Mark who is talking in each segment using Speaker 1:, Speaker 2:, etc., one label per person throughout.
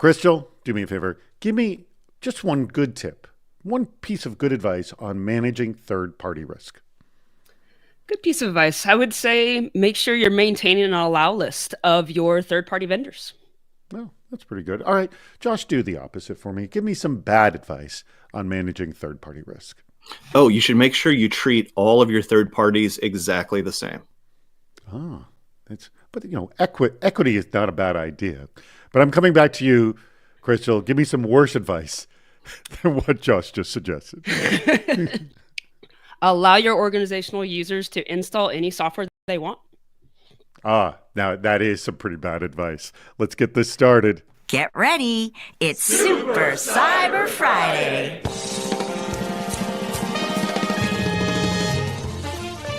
Speaker 1: Crystal, do me a favor. Give me just one good tip, one piece of good advice on managing third party risk.
Speaker 2: Good piece of advice. I would say make sure you're maintaining an allow list of your third party vendors.
Speaker 1: No, that's pretty good. All right, Josh, do the opposite for me. Give me some bad advice on managing third party risk.
Speaker 3: Oh, you should make sure you treat all of your third parties exactly the same.
Speaker 1: Ah, but equity is not a bad idea. But I'm coming back to you, Crystal. Give me some worse advice than what Josh just suggested.
Speaker 2: Allow your organizational users to install any software they want.
Speaker 1: Now that is some pretty bad advice. Let's get this started.
Speaker 4: Get ready. It's Super Cyber Friday.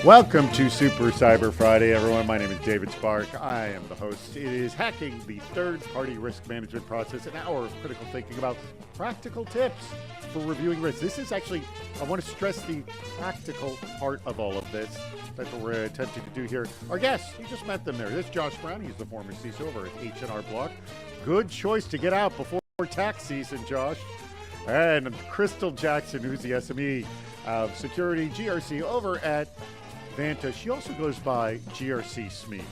Speaker 1: Welcome to Super Cyber Friday, everyone. My name is David Spark. I am the host. It is Hacking the Third-Party Risk Management Process, an hour of critical thinking about practical tips for reviewing risk. This is actually, I want to stress the practical part of all of this. That's what we're attempting to do here. Our guests, you just met them there. This is Josh Brown. He's the former CISO over at H&R Block. Good choice to get out before tax season, Josh. And Crystal Jackson, who's the SME of Security GRC over at Vanta. She also goes by GRC SME.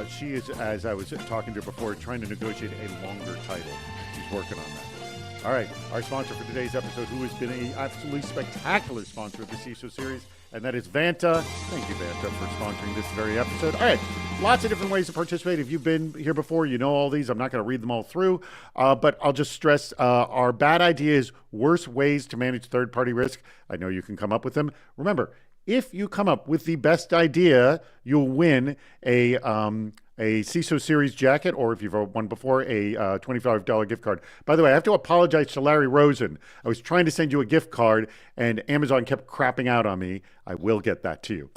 Speaker 1: She is, as I was talking to her before, trying to negotiate a longer title. She's working on that. All right, our sponsor for today's episode, who has been an absolutely spectacular sponsor of the CISO series, and that is Vanta. Thank you, Vanta, for sponsoring this very episode. All right, lots of different ways to participate. If you've been here before, you know all these. I'm not going to read them all through, but I'll just stress our bad ideas, worse ways to manage third-party risk. I know you can come up with them. Remember, if you come up with the best idea, you'll win a CISO Series jacket, or if you've won before, a $25 gift card. By the way, I have to apologize to Larry Rosen. I was trying to send you a gift card, and Amazon kept crapping out on me. I will get that to you.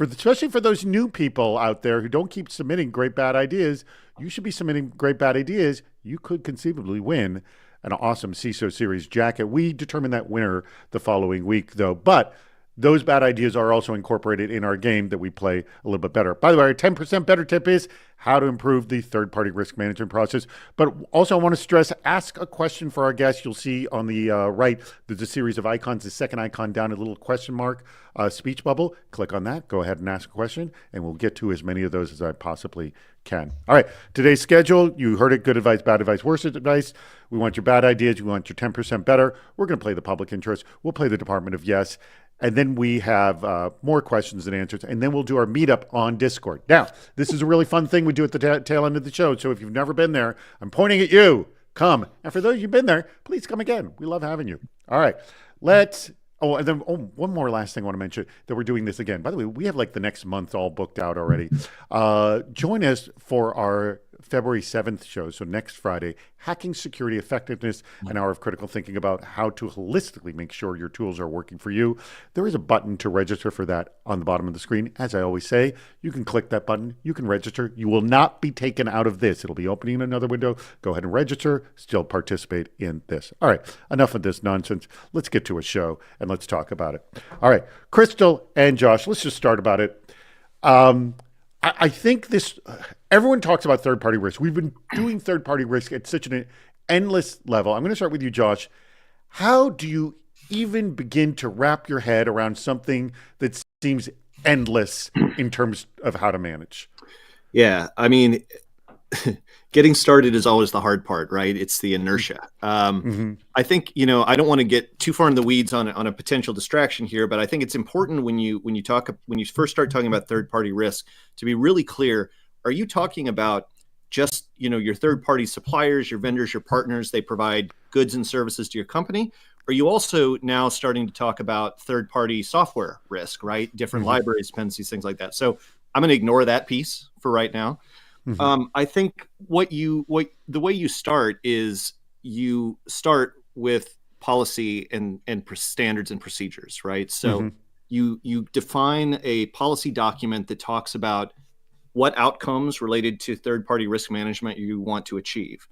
Speaker 1: Especially for those new people out there who don't keep submitting great bad ideas, you should be submitting great bad ideas. You could conceivably win an awesome CISO Series jacket. We determine that winner the following week, though. But those bad ideas are also incorporated in our game that we play a little bit better. By the way, our 10% better tip is how to improve the third-party risk management process. But also I want to stress, ask a question for our guests. You'll see on the right, there's a series of icons. The second icon down, a little question mark, speech bubble. Click on that. Go ahead and ask a question, and we'll get to as many of those as I possibly can. All right, today's schedule, you heard it, good advice, bad advice, worse advice. We want your bad ideas. We want your 10% better. We're going to play the public interest. We'll play the Department of Yes. And then we have more questions and answers. And then we'll do our meetup on Discord. Now, this is a really fun thing we do at the tail end of the show. So if you've never been there, I'm pointing at you. Come. And for those of you who've been there, please come again. We love having you. All right. One more last thing I want to mention, that we're doing this again. By the way, we have like the next month all booked out already. Join us for our February 7th show, so next Friday, Hacking Security Effectiveness, an hour of critical thinking about how to holistically make sure your tools are working for you. There is a button to register for that on the bottom of the screen. As I always say, you can click that button, you can register. You will not be taken out of this. It'll be opening another window. Go ahead and register, still participate in this. All right, enough of this nonsense. Let's get to a show and let's talk about it. All right, Crystal and Josh, let's just start about it. I think everyone talks about third-party risk. We've been doing third-party risk at such an endless level. I'm going to start with you, Josh. How do you even begin to wrap your head around something that seems endless in terms of how to manage?
Speaker 3: Yeah, I mean, getting started is always the hard part, right? It's the inertia. I think, I don't want to get too far in the weeds on a potential distraction here, but I think it's important when you first start talking about third-party risk to be really clear. Are you talking about just, your third-party suppliers, your vendors, your partners, they provide goods and services to your company? Are you also now starting to talk about third-party software risk, right? Different libraries, dependencies, things like that. So I'm going to ignore that piece for right now. I think the way you start is you start with policy and standards and procedures, right? So you define a policy document that talks about what outcomes related to third-party risk management you want to achieve.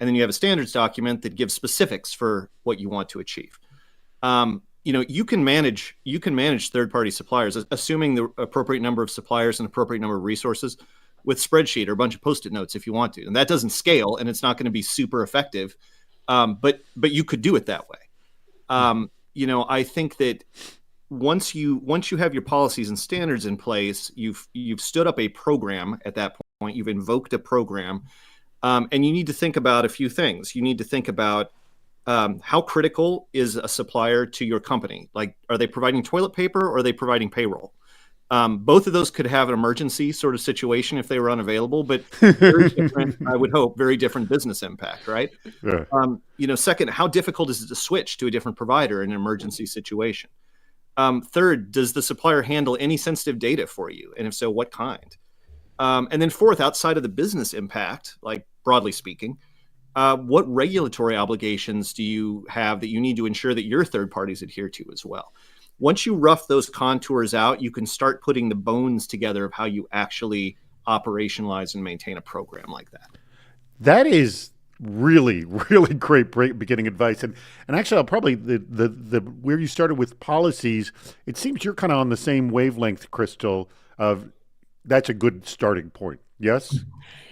Speaker 3: And then you have a standards document that gives specifics for what you want to achieve. You can manage third-party suppliers, assuming the appropriate number of suppliers and appropriate number of resources. with spreadsheet or a bunch of Post-it notes if you want to. And that doesn't scale, and it's not going to be super effective. But you could do it that way. I think that once you have your policies and standards in place, you've stood up a program at that point. You've invoked a program, and you need to think about a few things. You need to think about how critical is a supplier to your company? Like, are they providing toilet paper or are they providing payroll? Both of those could have an emergency sort of situation if they were unavailable, but very different, I would hope, very different business impact, right? Yeah. Second, how difficult is it to switch to a different provider in an emergency situation? Third, does the supplier handle any sensitive data for you? And if so, what kind? And then fourth, outside of the business impact, like broadly speaking, what regulatory obligations do you have that you need to ensure that your third parties adhere to as well? Once you rough those contours out, you can start putting the bones together of how you actually operationalize and maintain a program like that.
Speaker 1: That is really, really great beginning advice. And actually, I'll probably the where you started with policies, it seems you're kind of on the same wavelength, Crystal, of that's a good starting point. Yes?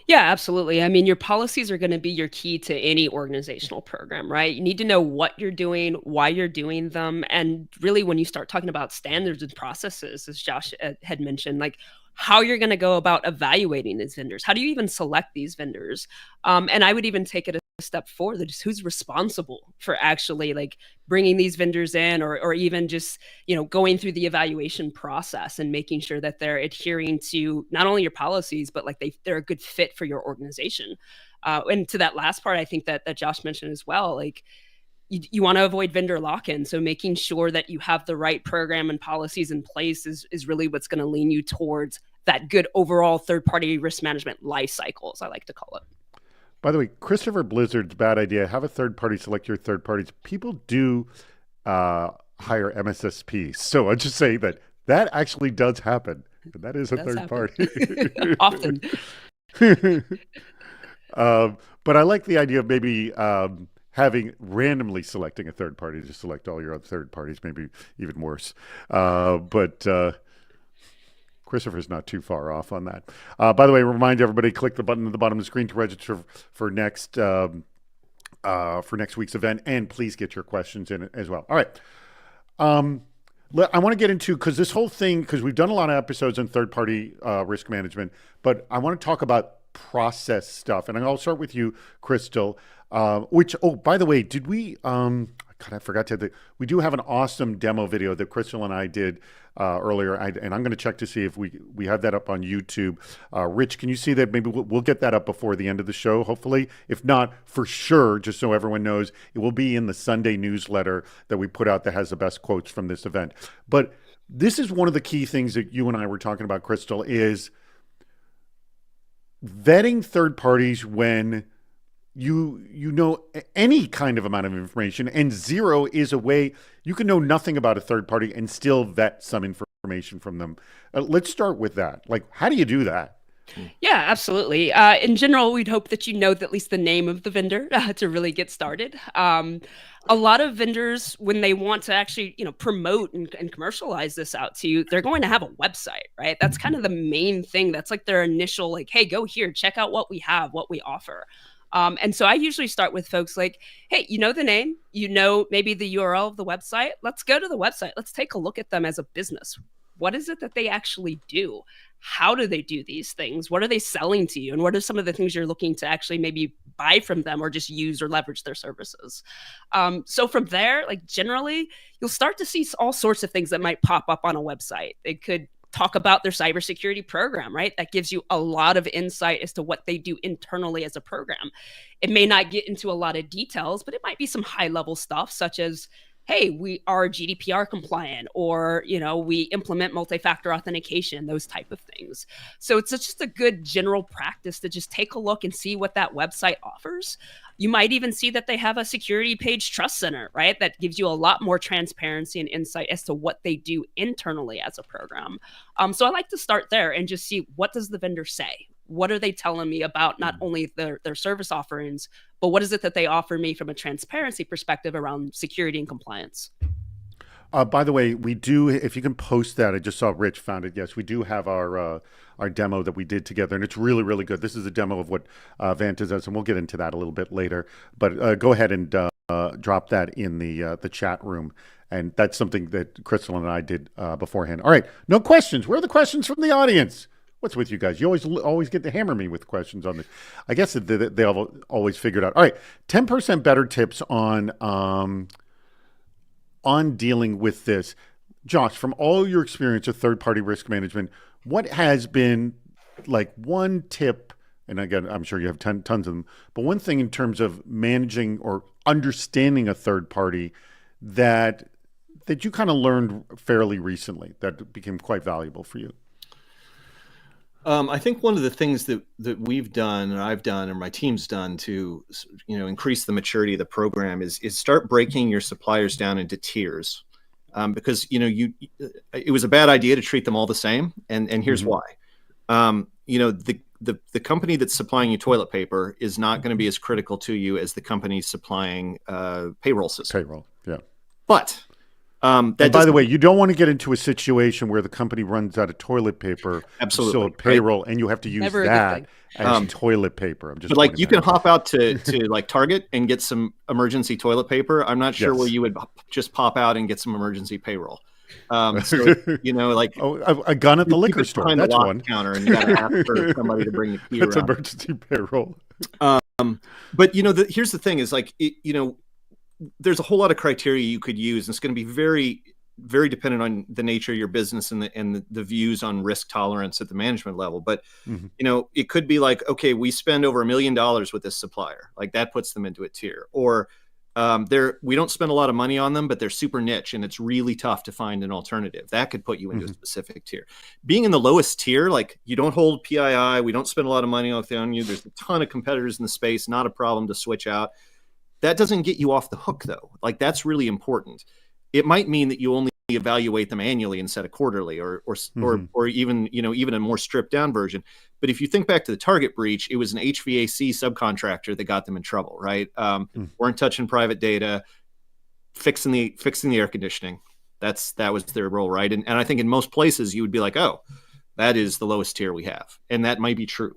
Speaker 2: Yeah, absolutely. I mean, your policies are going to be your key to any organizational program, right? You need to know what you're doing, why you're doing them. And really, when you start talking about standards and processes, as Josh had mentioned, like how you're going to go about evaluating these vendors. How do you even select these vendors? And I would even take it a step further, just who's responsible for actually like bringing these vendors in, or even just, going through the evaluation process and making sure that they're adhering to not only your policies, but like they're a good fit for your organization. And to that last part, I think that Josh mentioned as well, like you want to avoid vendor lock-in. So making sure that you have the right program and policies in place is really what's going to lean you towards that good overall third-party risk management life cycle, as I like to call it.
Speaker 1: By the way, Christopher Blizzard's bad idea. Have a third party select your third parties. People do hire MSSPs. So I'll just say that actually does happen. And that is a third party.
Speaker 2: Often.
Speaker 1: But I like the idea of maybe having randomly selecting a third party to select all your other third parties, maybe even worse. But Christopher's not too far off on that. By the way, remind everybody, click the button at the bottom of the screen to register for next week's event, and please get your questions in as well. All right. I want to get into, because this whole thing, because we've done a lot of episodes on third-party risk management, but I want to talk about process stuff. And I'll start with you, Crystal, by the way, did we, God, I forgot to, we do have an awesome demo video that Crystal and I did earlier, and I'm going to check to see if we have that up on YouTube. Rich, can you see that? Maybe we'll get that up before the end of the show, hopefully. If not, for sure, just so everyone knows, it will be in the Sunday newsletter that we put out that has the best quotes from this event. But this is one of the key things that you and I were talking about, Crystal, is vetting third parties when you know any kind of amount of information, and zero is a way you can know nothing about a third party and still vet some information from them. Let's start with that. Like, how do you do that?
Speaker 2: Yeah, absolutely. In general, we'd hope that you know at least the name of the vendor to really get started. A lot of vendors, when they want to actually, promote and commercialize this out to you, they're going to have a website, right? That's kind of the main thing. That's like their initial, like, hey, go here, check out what we have, what we offer. And so I usually start with folks like, hey, you know the name, maybe the URL of the website. Let's go to the website. Let's take a look at them as a business. What is it that they actually do? How do they do these things? What are they selling to you? And what are some of the things you're looking to actually maybe buy from them or just use or leverage their services? So from there, like generally, you'll start to see all sorts of things that might pop up on a website. It could talk about their cybersecurity program, right? That gives you a lot of insight as to what they do internally as a program. It may not get into a lot of details, but it might be some high level stuff such as, hey, we are GDPR compliant, or, we implement multi-factor authentication, those type of things. So it's just a good general practice to just take a look and see what that website offers. You might even see that they have a security page trust center, right? That gives you a lot more transparency and insight as to what they do internally as a program. So I like to start there and just see, what does the vendor say? What are they telling me about not only their service offerings, but what is it that they offer me from a transparency perspective around security and compliance?
Speaker 1: By the way, we do. If you can post that, I just saw Rich found it. Yes, we do have our demo that we did together, and it's really, really good. This is a demo of what Vanta does, and we'll get into that a little bit later. But go ahead and drop that in the chat room, and that's something that Crystal and I did beforehand. All right, no questions. Where are the questions from the audience? What's with you guys? You always get to hammer me with questions on this. I guess they always figured out. All right, 10% better tips on dealing with this. Josh, from all your experience with third-party risk management, what has been like one tip, and again, I'm sure you have tons of them, but one thing in terms of managing or understanding a third party that you kind of learned fairly recently that became quite valuable for you?
Speaker 3: I think one of the things that we've done, or I've done, or my team's done to, increase the maturity of the program is start breaking your suppliers down into tiers, because it was a bad idea to treat them all the same, and here's why. The company that's supplying you toilet paper is not going to be as critical to you as the company supplying payroll system.
Speaker 1: Payroll, yeah.
Speaker 3: But
Speaker 1: and by the way, you don't want to get into a situation where the company runs out of toilet paper,
Speaker 3: absolutely,
Speaker 1: so payroll, and you have to use that as toilet paper.
Speaker 3: But like, you can hop out to like Target and get some emergency toilet paper. I'm not sure where you would just pop out and get some emergency payroll. So like
Speaker 1: a gun at the liquor store. That's one
Speaker 3: counter, and you got to ask for somebody to bring the key.
Speaker 1: That's emergency payroll.
Speaker 3: But here's the thing: is like there's a whole lot of criteria you could use, and it's going to be very, very dependent on the nature of your business and the views on risk tolerance at the management level. But it could be like, okay, we spend over $1 million with this supplier, like that puts them into a tier. Or we don't spend a lot of money on them, but they're super niche and it's really tough to find an alternative. That could put you into a specific tier. Being in the lowest tier, like you don't hold PII, we don't spend a lot of money on you. There's a ton of competitors in the space, not a problem to switch out. That doesn't get you off the hook, though. Like, that's really important. It might mean that you only evaluate them annually instead of quarterly, or even even a more stripped down version. But if you think back to the Target breach, it was an HVAC subcontractor that got them in trouble, right? Weren't touching private data, fixing the air conditioning. That was their role, right? And I think in most places you would be like, oh, that is the lowest tier we have, and that might be true,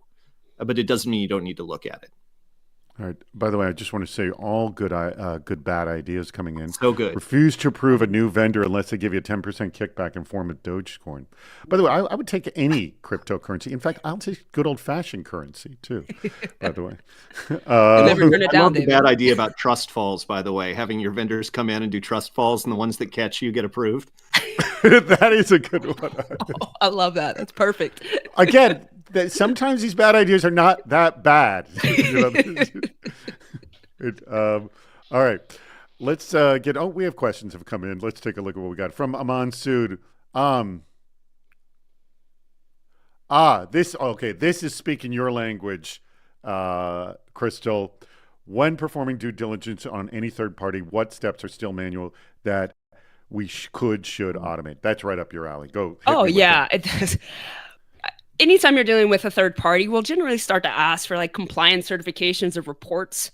Speaker 3: but it doesn't mean you don't need to look at it.
Speaker 1: All right. By the way, I just want to say all good bad ideas coming in.
Speaker 3: So good.
Speaker 1: Refuse to approve a new vendor unless they give you a 10% kickback in form of Dogecoin. By the way, I would take any cryptocurrency. In fact, I'll take good old-fashioned currency too. By the way,
Speaker 2: never turn it down.
Speaker 3: I love the bad idea about trust falls. By the way, having your vendors come in and do trust falls, and the ones that catch you get approved.
Speaker 1: That is a good one.
Speaker 2: I love that. That's perfect.
Speaker 1: Again, sometimes these bad ideas are not that bad. All right. Let's we have questions have come in. Let's take a look at what we got from Aman Sood. This is speaking your language, Crystal. When performing due diligence on any third party, what steps are still manual that we should automate? That's right up your alley. Go.
Speaker 2: Oh, yeah. Anytime you're dealing with a third party, we'll generally start to ask for like compliance certifications of reports.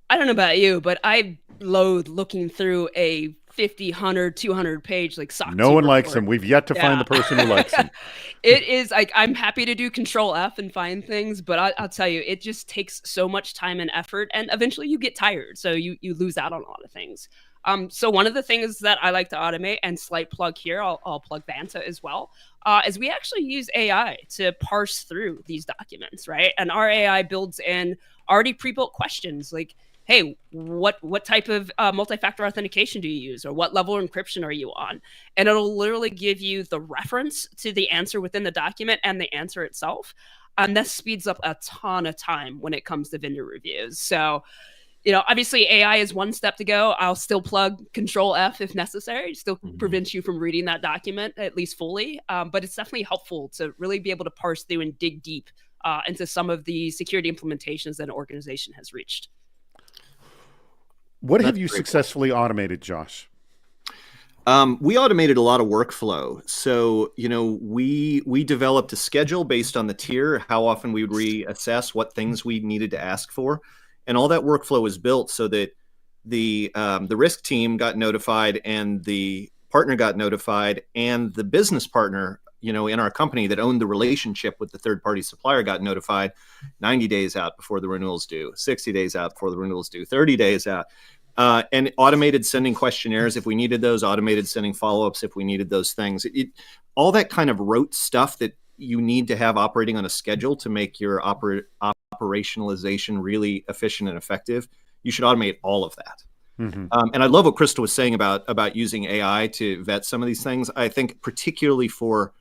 Speaker 2: I don't know about you, but I loathe looking through a 50, 100, 200 page like SOC 2
Speaker 1: No one
Speaker 2: report.
Speaker 1: likes them. We've yet to find the person who likes them.
Speaker 2: It is like, I'm happy to do Control F and find things, but I'll tell you, it just takes so much time and effort, and eventually you get tired. So you lose out on a lot of things. So one of the things that I like to automate, and slight plug here, I'll plug Vanta as well, is we actually use AI to parse through these documents, right? And our AI builds in already pre-built questions like, hey, what type of multi-factor authentication do you use? Or what level of encryption are you on? And it'll literally give you the reference to the answer within the document and the answer itself. And that speeds up a ton of time when it comes to vendor reviews. So, obviously AI is one step to go. I'll still plug Control F if necessary. It still prevents you from reading that document, at least fully. But it's definitely helpful to really be able to parse through and dig deep into some of the security implementations that an organization has reached.
Speaker 1: What have you successfully automated, Josh?
Speaker 3: We automated a lot of workflow. So, we developed a schedule based on the tier, how often we would reassess what things we needed to ask for. And all that workflow was built so that the risk team got notified and the partner got notified, and the business partner, in our company that owned the relationship with the third-party supplier got notified 90 days out before the renewals due, 60 days out before the renewals due, 30 days out. And automated sending questionnaires if we needed those, automated sending follow-ups if we needed those things. All that kind of rote stuff that you need to have operating on a schedule to make your operationalization really efficient and effective. You should automate all of that. And I love what Crystal was saying about using AI to vet some of these things. I think particularly for,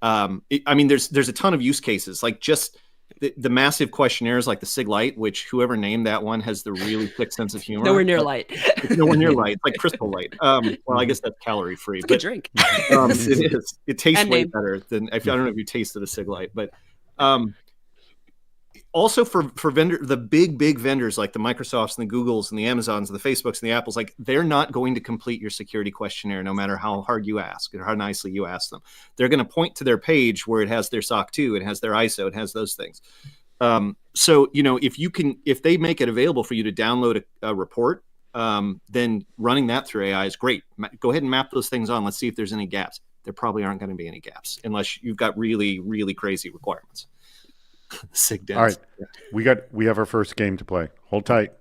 Speaker 3: there's a ton of use cases, like just the massive questionnaires like the Sig Light, which whoever named that one has the really thick sense of humor.
Speaker 2: Nowhere near light.
Speaker 3: It's nowhere near light. It's like Crystal Light. Well, I guess that's calorie free.
Speaker 2: It's a good drink.
Speaker 3: It is. It tastes
Speaker 2: And
Speaker 3: way
Speaker 2: name.
Speaker 3: better than, I don't know if you tasted a Sig Light, but also for the big vendors like the Microsofts and the Googles and the Amazons and the Facebooks and the Apples, like they're not going to complete your security questionnaire no matter how hard you ask or how nicely you ask them. They're going to point to their page where it has their SOC 2, it has their ISO, it has those things. So if they make it available for you to download a report, then running that through AI is great. Go ahead and map those things on. Let's see if there's any gaps. There probably aren't going to be any gaps unless you've got really, really crazy requirements. Sig
Speaker 1: All right, we have our first game to play. Hold tight.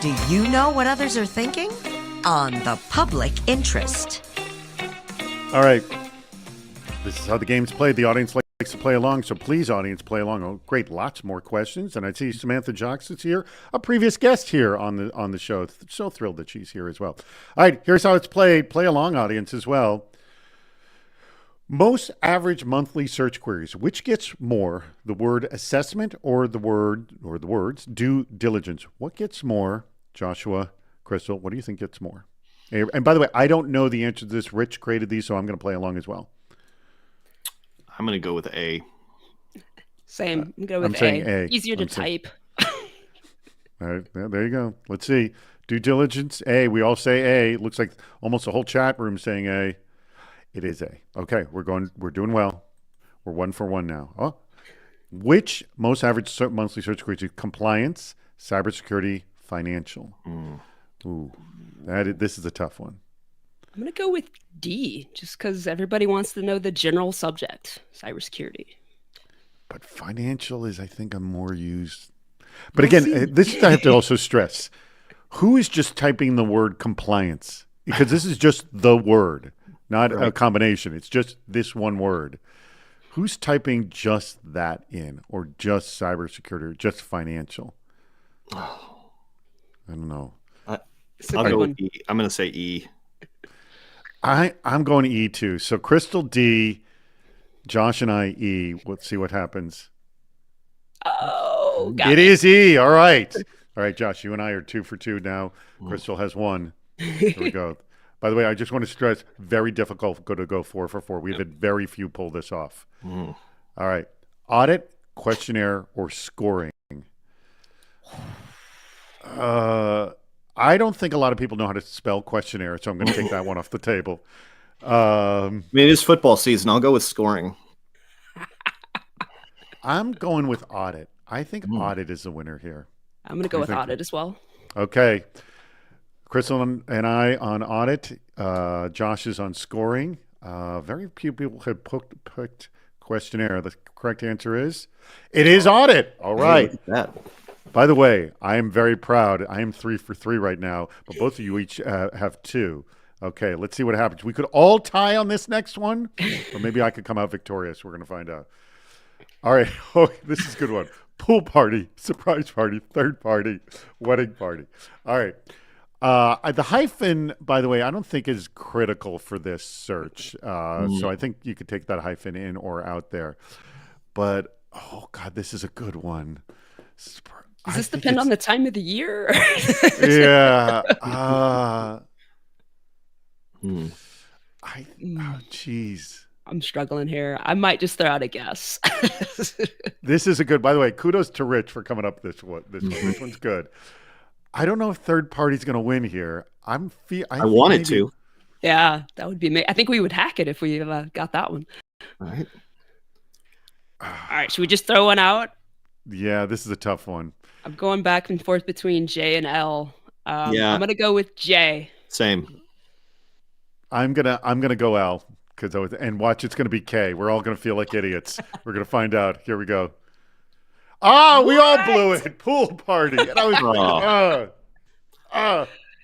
Speaker 4: Do you know what others are thinking? On the public interest.
Speaker 1: All right, this is how the game's played. The audience likes to play along, so please, audience, play along. Oh, great, lots more questions. And I see Samantha Jocks is here, a previous guest here on the show. So thrilled that she's here as well. All right, here's how it's played. Play along, audience, as well. Most average monthly search queries. Which gets more, the word assessment or the words due diligence? What gets more, Joshua, Crystal? What do you think gets more? And by the way, I don't know the answer to this. Rich created these, so I'm going to play along as well.
Speaker 3: I'm going to go with A.
Speaker 2: Same. I'm going with
Speaker 1: saying A.
Speaker 2: Easier to type.
Speaker 1: All right, there you go. Let's see. Due diligence, A. We all say A. Looks like almost the whole chat room saying A. It is A. Okay, we're doing well. We're 1 for 1 now. Oh, which most average monthly search queries? Compliance, cybersecurity, financial. Ooh, this is a tough one.
Speaker 2: I'm going to go with D, just because everybody wants to know the general subject, cybersecurity.
Speaker 1: But financial is, I think, a more used. But again, this I have to also stress. Who is just typing the word compliance? Because this is just the word. Not a combination. It's just this one word. Who's typing just that in, or just cybersecurity, or just financial? I don't know.
Speaker 3: I'll go with E. I'm going to say E.
Speaker 1: I'm going to E too. So Crystal D, Josh and I E. Let's see what happens.
Speaker 2: Oh,
Speaker 1: it is E. All right. All right, Josh, you and I are 2 for 2 now. Crystal has 1. Here we go. By the way, I just want to stress, very difficult to go 4 for 4. We've had very few pull this off. All right. Audit, questionnaire, or scoring. I don't think a lot of people know how to spell questionnaire, so I'm going to take that one off the table.
Speaker 3: It is football season. I'll go with scoring.
Speaker 1: I'm going with audit. I think audit is the winner here.
Speaker 2: I'm going to go with audit as well.
Speaker 1: Okay. Crystal and I on audit. Josh is on scoring. Very few people have picked questionnaire. The correct answer is it is audit. All right. By the way, I am very proud. I am 3 for 3 right now, but both of you each have 2. Okay, let's see what happens. We could all tie on this next one, or maybe I could come out victorious. We're going to find out. All right. Oh, this is a good one. Pool party, surprise party, third party, wedding party. All right. The hyphen, by the way, I don't think is critical for this search. So I think you could take that hyphen in or out there. But, oh, God, this is a good one.
Speaker 2: Does this depend on the time of the year?
Speaker 1: Yeah. Jeez.
Speaker 2: I'm struggling here. I might just throw out a guess.
Speaker 1: This is a good, by the way, kudos to Rich for coming up this one. This one's good. I don't know if third party's going to win here. I
Speaker 3: want it to.
Speaker 2: Yeah, that would be. I think we would hack it if we got that one.
Speaker 3: All right.
Speaker 2: All right. Should we just throw one out?
Speaker 1: Yeah, this is a tough one.
Speaker 2: I'm going back and forth between J and L. I'm gonna go with J.
Speaker 3: Same.
Speaker 1: I'm gonna go L and watch. It's gonna be K. We're all gonna feel like idiots. We're gonna find out. Here we go. We all blew it. Pool party. And I was like,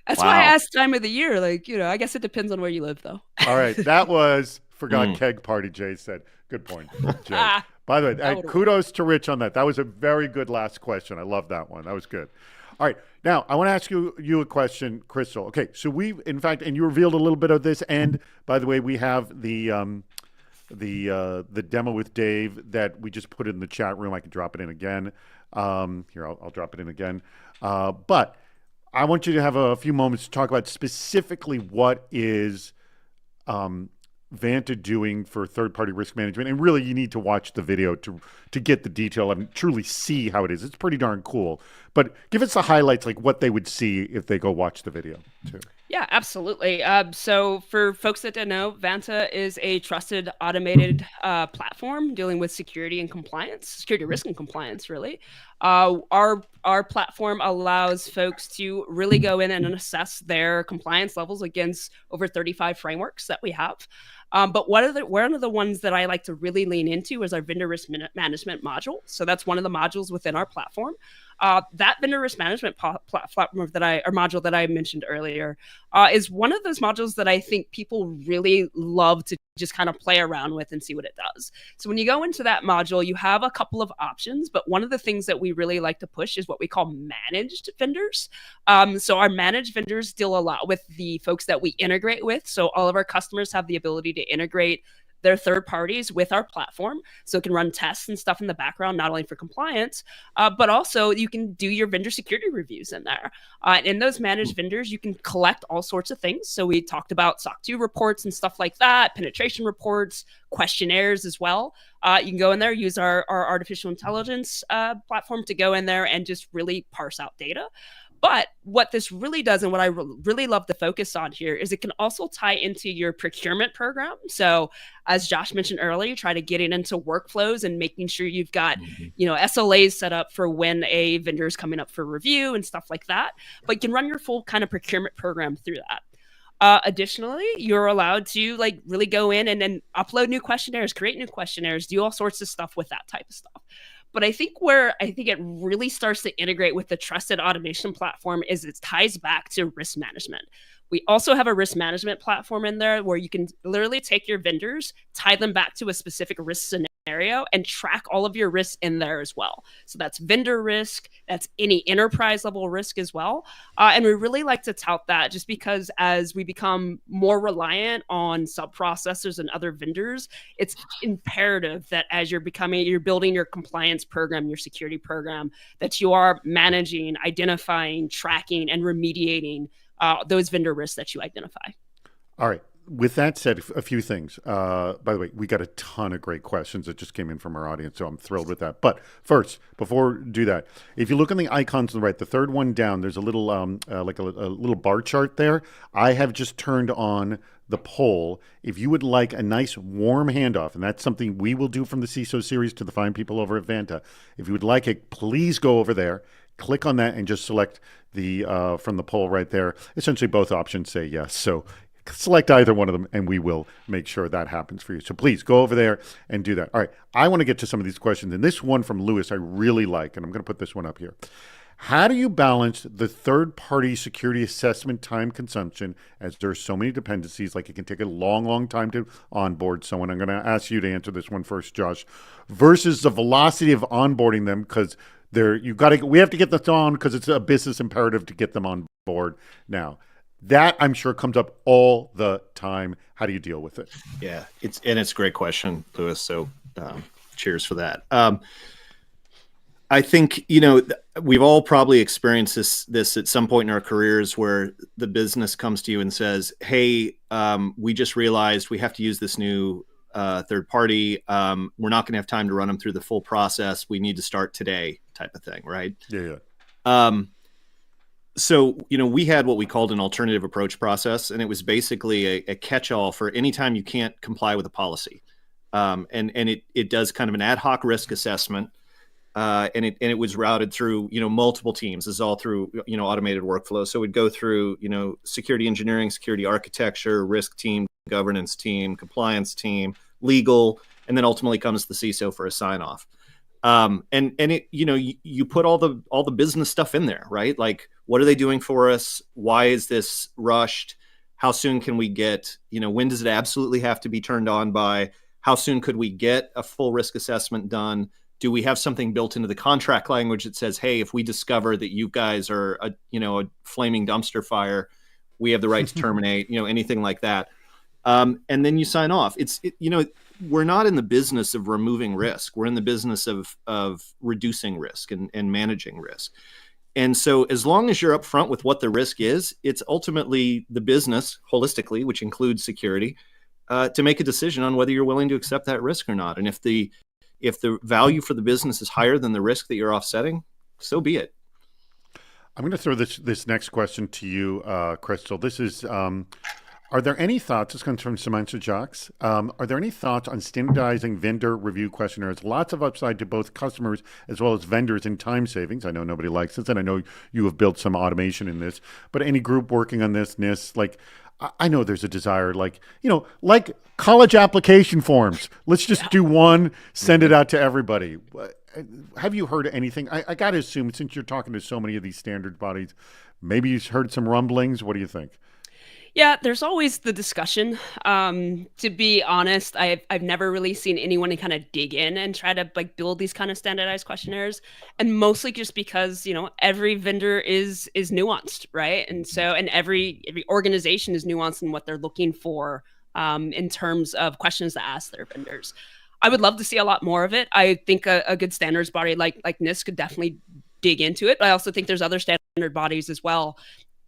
Speaker 2: That's why I asked time of the year. Like, I guess it depends on where you live, though.
Speaker 1: All right, that was forgot keg party. Jay said, "Good point, Jay." By the way, kudos to Rich on that. That was a very good last question. I love that one. That was good. All right, now I want to ask you a question, Crystal. Okay, so we, in fact, and you revealed a little bit of this. And by the way, we have the demo with Dave that we just put in the chat room. I can drop it in again. Here, I'll drop it in again. But I want you to have a few moments to talk about specifically what is Vanta doing for third-party risk management. And really, you need to watch the video to get the detail and truly see how it is. It's pretty darn cool. But give us the highlights, like what they would see if they go watch the video, too.
Speaker 2: Yeah, absolutely. So for folks that don't know, Vanta is a trusted automated platform dealing with security risk and compliance, really. Our platform allows folks to really go in and assess their compliance levels against over 35 frameworks that we have. But one of the ones that I like to really lean into is our vendor risk management module. So that's one of the modules within our platform. That vendor risk management module that I mentioned earlier is one of those modules that I think people really love to just kind of play around with and see what it does. So when you go into that module, you have a couple of options, but one of the things that we really like to push is what we call managed vendors. So our managed vendors deal a lot with the folks that we integrate with. So all of our customers have the ability to integrate their third parties with our platform. So it can run tests and stuff in the background, not only for compliance, but also you can do your vendor security reviews in there. In those managed vendors, you can collect all sorts of things. So we talked about SOC 2 reports and stuff like that, penetration reports, questionnaires as well. You can go in there, use our artificial intelligence platform to go in there and just really parse out data. But what this really does, and what I really love to focus on here, is it can also tie into your procurement program. So as Josh mentioned earlier, try to get it into workflows and making sure you've got, SLAs set up for when a vendor is coming up for review and stuff like that. But you can run your full kind of procurement program through that. Additionally, you're allowed to really go in and then upload new questionnaires, create new questionnaires, do all sorts of stuff with that type of stuff. But I think where it really starts to integrate with the trusted automation platform is it ties back to risk management. We also have a risk management platform in there where you can literally take your vendors, tie them back to a specific risk scenario, and track all of your risks in there as well. So that's vendor risk, that's any enterprise level risk as well. And we really like to tout that just because as we become more reliant on sub-processors and other vendors, it's imperative that as you're building your compliance program, your security program, that you are managing, identifying, tracking, and remediating those vendor risks that you identify.
Speaker 1: All right. With that said, a few things. By the way, we got a ton of great questions that just came in from our audience, so I'm thrilled with that. But first, before we do that, if you look on the icons on the right, the third one down, there's a little like a little bar chart there. I have just turned on the poll. If you would like a nice warm handoff, and that's something we will do from the CISO series to the fine people over at Vanta. If you would like it, please go over there, click on that, and just select the from the poll right there. Essentially, both options say yes. So select either one of them, and we will make sure that happens for you. So please go over there and do that. All right, I want to get to some of these questions. And this one from Lewis I really like, and I'm going to put this one up here. How do you balance the third-party security assessment time consumption, as there are so many dependencies, like it can take a long, long time to onboard someone? I'm going to ask you to answer this one first, Josh, versus the velocity of onboarding them, because we have to get this on because it's a business imperative to get them on board now. That, I'm sure, comes up all the time. How do you deal with it?
Speaker 3: Yeah, it's a great question, Lewis. So cheers for that. I think, we've all probably experienced this at some point in our careers where the business comes to you and says, hey, we just realized we have to use this new third party. We're not going to have time to run them through the full process. We need to start today, type of thing, right?
Speaker 1: Yeah.
Speaker 3: So, we had what we called an alternative approach process, and it was basically a catch-all for any time you can't comply with a policy. And it does kind of an ad hoc risk assessment. and it was routed through multiple teams. This is all through automated workflow. So it would go through security engineering, security architecture, risk team, governance team, compliance team, legal, and then ultimately comes the CISO for a sign off. And it you put all the business stuff in there, right? Like, what are they doing for us? Why is this rushed? How soon can we get, when does it absolutely have to be turned on by? How soon could we get a full risk assessment done? Do we have something built into the contract language that says, hey, if we discover that you guys are a flaming dumpster fire, we have the right to terminate, anything like that. And then you sign off. We're not in the business of removing risk. We're in the business of reducing risk and managing risk. And so as long as you're upfront with what the risk is, it's ultimately the business holistically, which includes security, to make a decision on whether you're willing to accept that risk or not. And if the value for the business is higher than the risk that you're offsetting, so be it.
Speaker 1: I'm going to throw this next question to you, Crystal. This is, are there any thoughts, this comes from Samantha Jacques, are there any thoughts on standardizing vendor review questionnaires? Lots of upside to both customers as well as vendors in time savings. I know nobody likes this, and I know you have built some automation in this, but any group working on this, like, I know there's a desire, like college application forms. Let's just do one, send it out to everybody. Have you heard anything? I got to assume, since you're talking to so many of these standard bodies, maybe you've heard some rumblings. What do you think?
Speaker 2: Yeah, there's always the discussion. To be honest, I've never really seen anyone kind of dig in and try to build these kind of standardized questionnaires, and mostly just because every vendor is nuanced, right? And so every organization is nuanced in what they're looking for in terms of questions to ask their vendors. I would love to see a lot more of it. I think a good standards body like NIST could definitely dig into it, but I also think there's other standard bodies as well.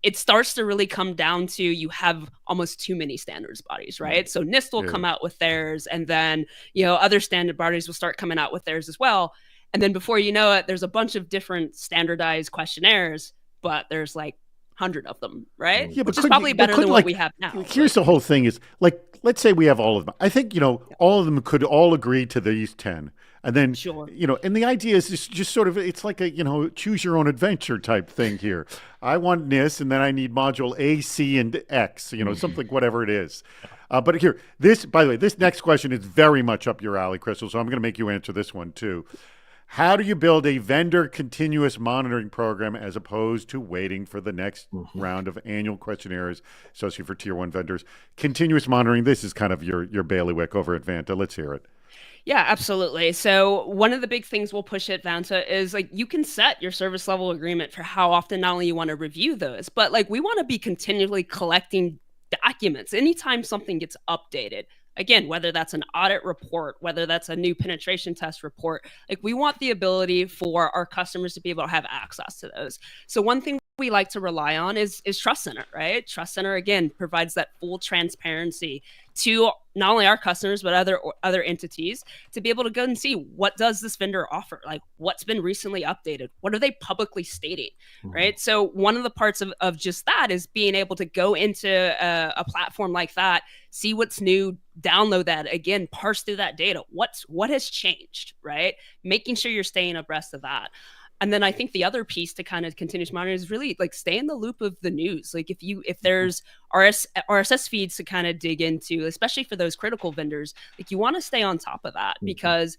Speaker 2: It starts to really come down to you have almost too many standards bodies, right? So NIST will come out with theirs, and then other standard bodies will start coming out with theirs as well. And then before you know it, there's a bunch of different standardized questionnaires, but there's 100 of them, right?
Speaker 1: Yeah,
Speaker 2: which is probably better than what we have now.
Speaker 1: Here's the whole thing is, let's say we have all of them. I think, all of them could all agree to these 10. And then,
Speaker 2: sure.
Speaker 1: And the idea is just sort of, it's like a, choose your own adventure type thing here. I want NIST, and then I need module A, C, and X, something, whatever it is. But here, by the way, this next question is very much up your alley, Crystal, so I'm going to make you answer this one too. How do you build a vendor continuous monitoring program as opposed to waiting for the next round of annual questionnaires, especially for tier 1 vendors? Continuous monitoring, this is kind of your bailiwick over at Vanta. Let's hear it.
Speaker 2: Yeah, absolutely. So one of the big things we'll push at Vanta is you can set your service level agreement for how often not only you want to review those, but we want to be continually collecting documents anytime something gets updated. Again, whether that's an audit report, whether that's a new penetration test report, we want the ability for our customers to be able to have access to those. So one thing we like to rely on is Trust Center, right? Trust Center, again, provides that full transparency to not only our customers, but other entities to be able to go and see, what does this vendor offer? What's been recently updated? What are they publicly stating, right? So one of the parts of just that is being able to go into a platform like that, see what's new, download that, again, parse through that data. What has changed, right? Making sure you're staying abreast of that. And then I think the other piece to kind of continuous monitoring is really stay in the loop of the news. If there's RSS feeds to kind of dig into, especially for those critical vendors, you want to stay on top of that, because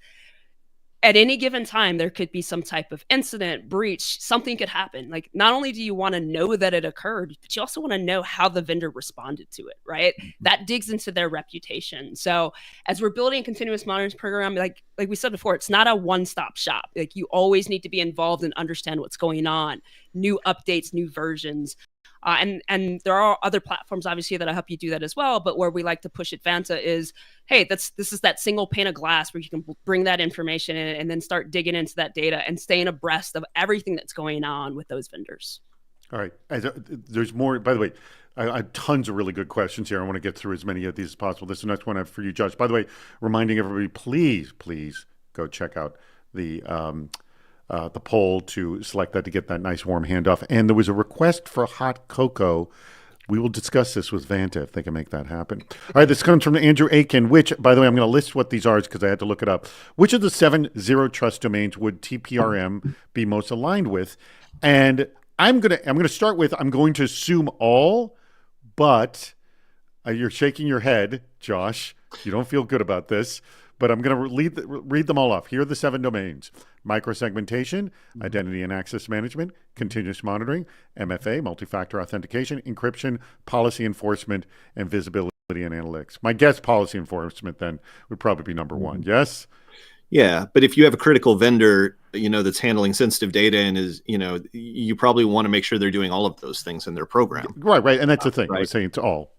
Speaker 2: at any given time, there could be some type of incident, breach, something could happen. Not only do you want to know that it occurred, but you also want to know how the vendor responded to it, right? That digs into their reputation. So as we're building a continuous monitoring program, like we said before, it's not a one-stop shop. You always need to be involved and understand what's going on, new updates, new versions. And there are other platforms, obviously, that'll help you do that as well. But where we like to push at Vanta is, hey, this is that single pane of glass where you can bring that information in and then start digging into that data and staying abreast of everything that's going on with those vendors.
Speaker 1: All right. There's more. By the way, I have tons of really good questions here. I want to get through as many of these as possible. This is the next one I have for you, Josh. By the way, reminding everybody, please go check out the poll to select that to get that nice warm handoff. And there was a request for hot cocoa We will discuss this with Vanta if they can make that happen. All right, this comes from Andrew Aiken, which, by the way, I'm going to list what these are because I had to look it up. Which of the 7 zero trust domains would TPRM be most aligned with? And I'm going to start with, I'm going to assume all, but you're shaking your head, Josh. You don't feel good about this, but I'm going to read them all off. Here are the 7 domains: microsegmentation, identity and access management, continuous monitoring, MFA, multi-factor authentication, encryption, policy enforcement, and visibility and analytics. My guess, policy enforcement then would probably be number 1. Yes?
Speaker 3: Yeah, but if you have a critical vendor, that's handling sensitive data and is, you probably want to make sure they're doing all of those things in their program.
Speaker 1: Right. And that's the thing.
Speaker 3: Right.
Speaker 1: I was saying it's all.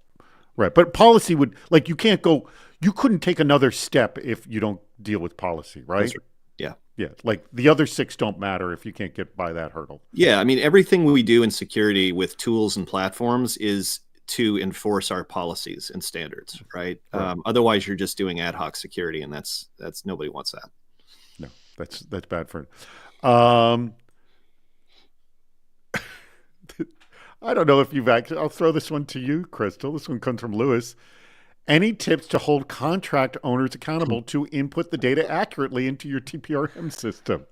Speaker 1: Right. But policy would, like, you couldn't take another step if you don't deal with policy, right?
Speaker 3: That's right. Yeah.
Speaker 1: Yeah. Like the other 6 don't matter if you can't get by that hurdle.
Speaker 3: Yeah. I mean, everything we do in security with tools and platforms is to enforce our policies and standards, right? Otherwise, you're just doing ad hoc security, and that's nobody wants that.
Speaker 1: No, that's bad for it. I don't know if you've actually. I'll throw this one to you, Crystal. This one comes from Lewis. Any tips to hold contract owners accountable to input the data accurately into your TPRM system?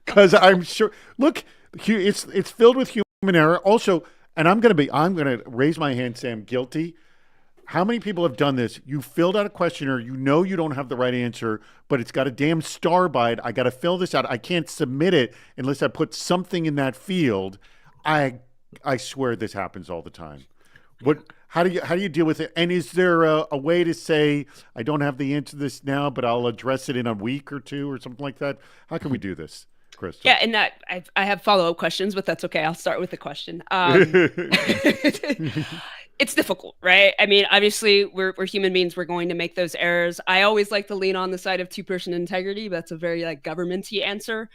Speaker 1: Because I'm sure. Look, it's filled with human error. Also. And I'm going to raise my hand, say I'm guilty. How many people have done this? You filled out a questionnaire. You know you don't have the right answer, but it's got a damn star by it. I got to fill this out. I can't submit it unless I put something in that field. I swear this happens all the time. How do you deal with it? And is there a way to say, I don't have the answer to this now, but I'll address it in a week or 2 or something like that? How can we do this? Crystal.
Speaker 2: Yeah, and that I have follow-up questions, but that's okay. I'll start with the question. It's difficult, right? I mean, obviously, we're human beings. We're going to make those errors. I always like to lean on the side of 2-person integrity, but that's a very government-y answer.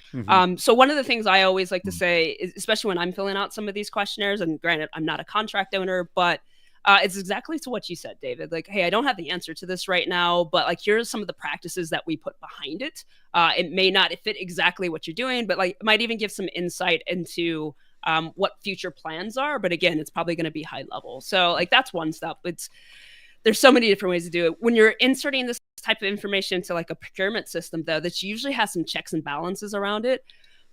Speaker 2: So one of the things I always like to say, is, especially when I'm filling out some of these questionnaires, and granted, I'm not a contract owner, but it's exactly to what you said, David. Like, hey, I don't have the answer to this right now, but here's some of the practices that we put behind it. It may not fit exactly what you're doing, but it might even give some insight into what future plans are. But again, it's probably going to be high level. So that's one step. There's so many different ways to do it. When you're inserting this type of information into a procurement system, though, that usually has some checks and balances around it.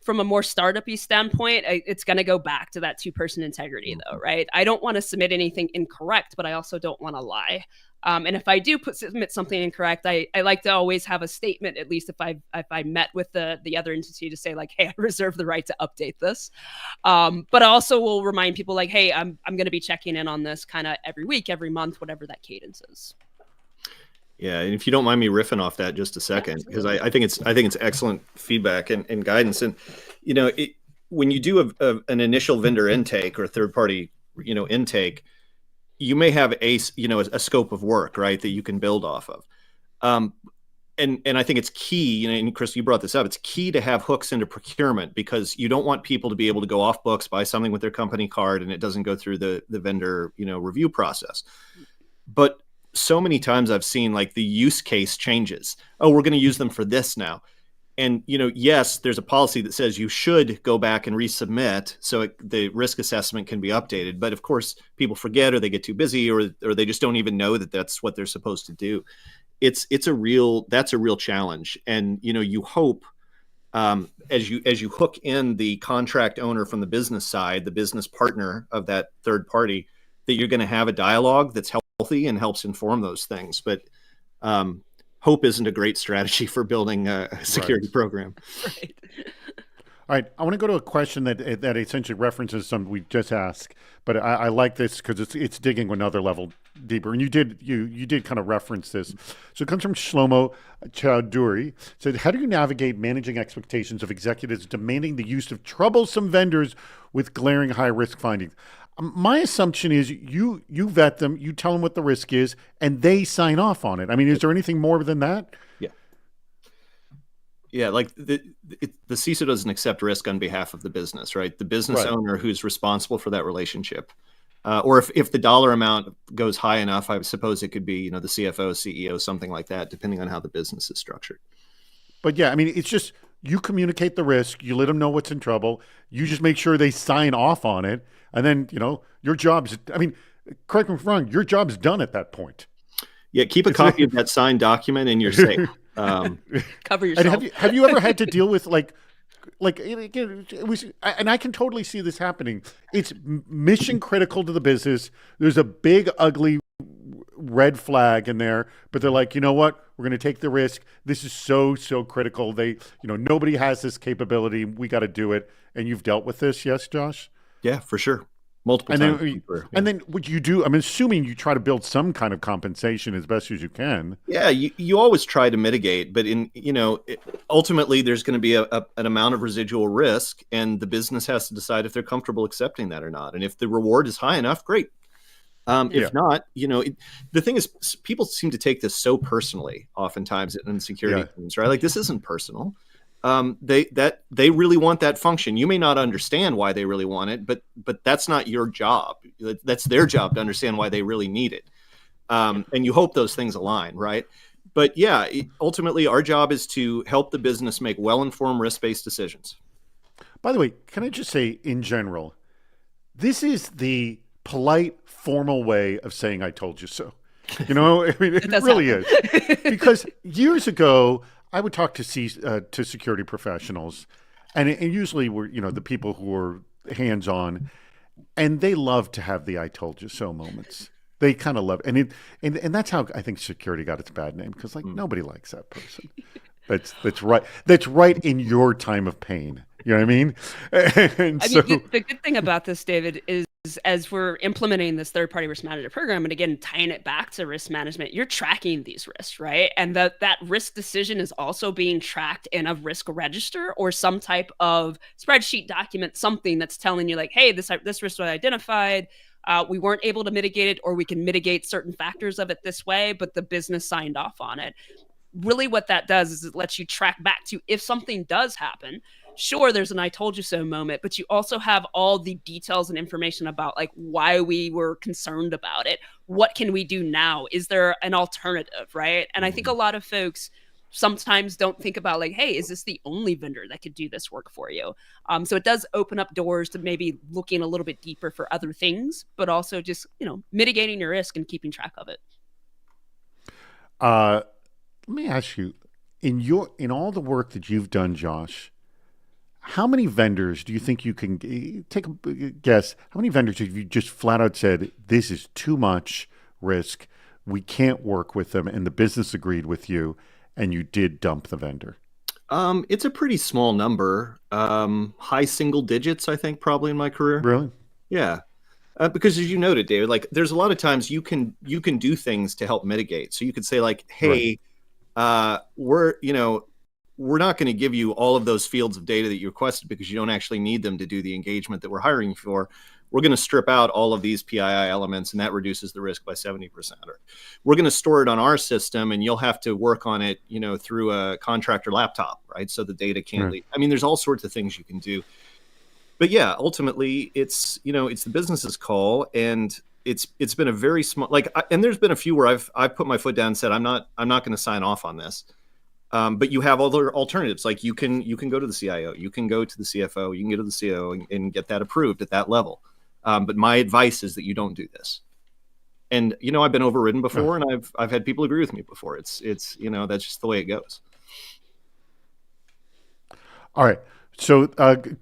Speaker 2: From a more startup-y standpoint, it's going to go back to that 2-person integrity, though, right? I don't want to submit anything incorrect, but I also don't want to lie. And if I do submit something incorrect, I like to always have a statement, at least if I met with the other entity, to say hey, I reserve the right to update this. But I also will remind people hey, I'm going to be checking in on this kind of every week, every month, whatever that cadence is.
Speaker 3: Yeah, and if you don't mind me riffing off that just a second, because I think it's excellent feedback and guidance. And when you do an initial vendor intake or third party intake, you may have a scope of work, right, that you can build off of. And I think it's key, and Chris, you brought this up. It's key to have hooks into procurement, because you don't want people to be able to go off books, buy something with their company card, and it doesn't go through the vendor review process. But so many times I've seen the use case changes. Oh, we're going to use them for this now. And, yes, there's a policy that says you should go back and resubmit so the risk assessment can be updated. But of course, people forget, or they get too busy, or they just don't even know that that's what they're supposed to do. That's a real challenge. And, you hope as you hook in the contract owner from the business side, the business partner of that third party, that you're going to have a dialogue that's healthy and helps inform those things. But hope isn't a great strategy for building a security program.
Speaker 2: Right.
Speaker 1: All right, I want to go to a question that essentially references something we just asked, but I like this because it's digging another level deeper. And you did kind of reference this. So it comes from Shlomo Chowdhury. It said, how do you navigate managing expectations of executives demanding the use of troublesome vendors with glaring high risk findings? My assumption is you vet them, you tell them what the risk is, and they sign off on it. I mean, is there anything more than that?
Speaker 3: Yeah, the CISO doesn't accept risk on behalf of the business, right? The business owner who's responsible for that relationship. Or if the dollar amount goes high enough, I suppose it could be, the CFO, CEO, something like that, depending on how the business is structured.
Speaker 1: But yeah, I mean, it's just you communicate the risk, you let them know what's in trouble, you just make sure they sign off on it, and then, your job is, I mean, correct me if I'm wrong, your job's done at that point.
Speaker 3: Yeah, keep a copy of that signed document and you're safe.
Speaker 2: Cover
Speaker 1: And
Speaker 2: yourself.
Speaker 1: have you ever had to deal with it was, and I can totally see this happening. It's mission critical to the business. There's a big ugly red flag in there, but they're like, you know what? We're going to take the risk. This is so critical. Nobody has this capability. We got to do it. And you've dealt with this, yes, Josh?
Speaker 3: Yeah, for sure. Multiple times.
Speaker 1: And then what you do, I'm assuming you try to build some kind of compensation as best as you can.
Speaker 3: Yeah, you always try to mitigate, but ultimately there's going to be an amount of residual risk, and the business has to decide if they're comfortable accepting that or not. And if the reward is high enough, great. If not, the thing is, people seem to take this so personally, oftentimes in security teams, right? Like, this isn't personal. They really want that function. You may not understand why they really want it, but that's not your job. That's their job to understand why they really need it. And you hope those things align, right? But yeah, ultimately our job is to help the business make well-informed risk-based decisions.
Speaker 1: By the way, can I just say, in general, this is the polite, formal way of saying "I told you so." I mean, it really is. Because years ago, I would talk to security professionals, and usually were the people who were hands-on, and they love to have the "I told you so" moments. They kind of love it. And that's how I think security got its bad name, because nobody likes that person. That's right. That's right in your time of pain. You know what I mean?
Speaker 2: The good thing about this, David, is as we're implementing this third-party risk manager program, and again, tying it back to risk management, you're tracking these risks, right? And that risk decision is also being tracked in a risk register or some type of spreadsheet document, something that's telling you like, hey, this risk was identified. We weren't able to mitigate it, or we can mitigate certain factors of it this way, but the business signed off on it. Really what that does is it lets you track back to if something does happen. Sure, there's an "I told you so" moment, but you also have all the details and information about like why we were concerned about it. What can we do now? Is there an alternative, right? And I think a lot of folks sometimes don't think about like, hey, is this the only vendor that could do this work for you? So it does open up doors to maybe looking a little bit deeper for other things, but also just, mitigating your risk and keeping track of it.
Speaker 1: Let me ask you, in all the work that you've done, Josh, how many vendors do you think you can take a guess? How many vendors have you just flat out said, this is too much risk, we can't work with them, and the business agreed with you, and you did dump the vendor?
Speaker 3: It's a pretty small number, high single digits, I think, probably in my career.
Speaker 1: Really?
Speaker 3: Yeah. Because as you noted, David, like there's a lot of times you can do things to help mitigate. So you could say like, hey, we're not going to give you all of those fields of data that you requested because you don't actually need them to do the engagement that we're hiring you for. We're going to strip out all of these PII elements, and that reduces the risk by 70%. Or we're going to store it on our system, and you'll have to work on it, through a contractor laptop, right? So the data can't leave. I mean, there's all sorts of things you can do. But yeah, ultimately, it's the business's call, and it's been a very small and there's been a few where I've put my foot down and said I'm not going to sign off on this. But you have other alternatives. Like you can go to the CIO, you can go to the CFO, you can go to the COO and get that approved at that level. But my advice is that you don't do this. And I've been overridden before, and I've had people agree with me before. It's that's just the way it goes.
Speaker 1: All right. So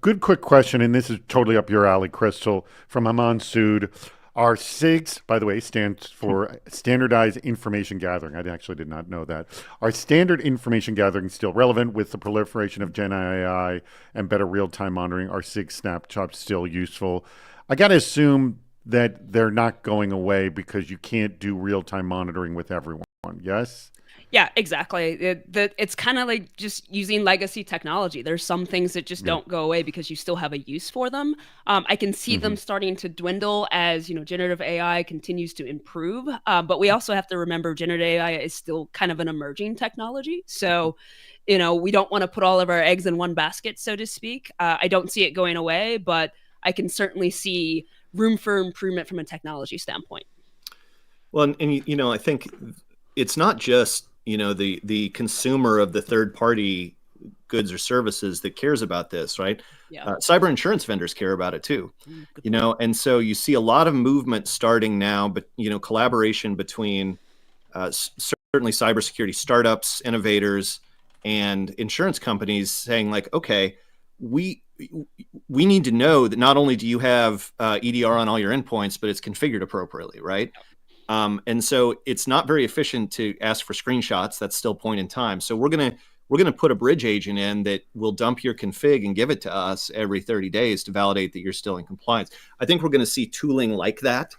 Speaker 1: good quick question, and this is totally up your alley, Crystal, from Aman Sood. Our SIGs, by the way, stands for Standardized Information Gathering. I actually did not know that. Our standard information gathering is still relevant with the proliferation of Gen AI and better real-time monitoring. Our SIG snapshots still useful. I got to assume that they're not going away because you can't do real-time monitoring with everyone. Yes?
Speaker 2: Yeah, exactly. It's kind of like just using legacy technology. There's some things that just don't go away because you still have a use for them. I can see them starting to dwindle as generative AI continues to improve. But we also have to remember generative AI is still kind of an emerging technology. So, we don't want to put all of our eggs in one basket, so to speak. I don't see it going away, but I can certainly see room for improvement from a technology standpoint.
Speaker 3: Well, and I think it's not just the consumer of the third party goods or services that cares about this, right?
Speaker 2: Yeah.
Speaker 3: Cyber insurance vendors care about it too,
Speaker 2: Good
Speaker 3: you know, and so you see a lot of movement starting now, but, you know, collaboration between certainly cybersecurity startups, innovators, and insurance companies saying like, okay, we need to know that not only do you have EDR on all your endpoints, but it's configured appropriately, right? And so it's not very efficient to ask for screenshots. That's still point in time. So we're gonna put a bridge agent in that will dump your config and give it to us every 30 days to validate that you're still in compliance. I think we're going to see tooling like that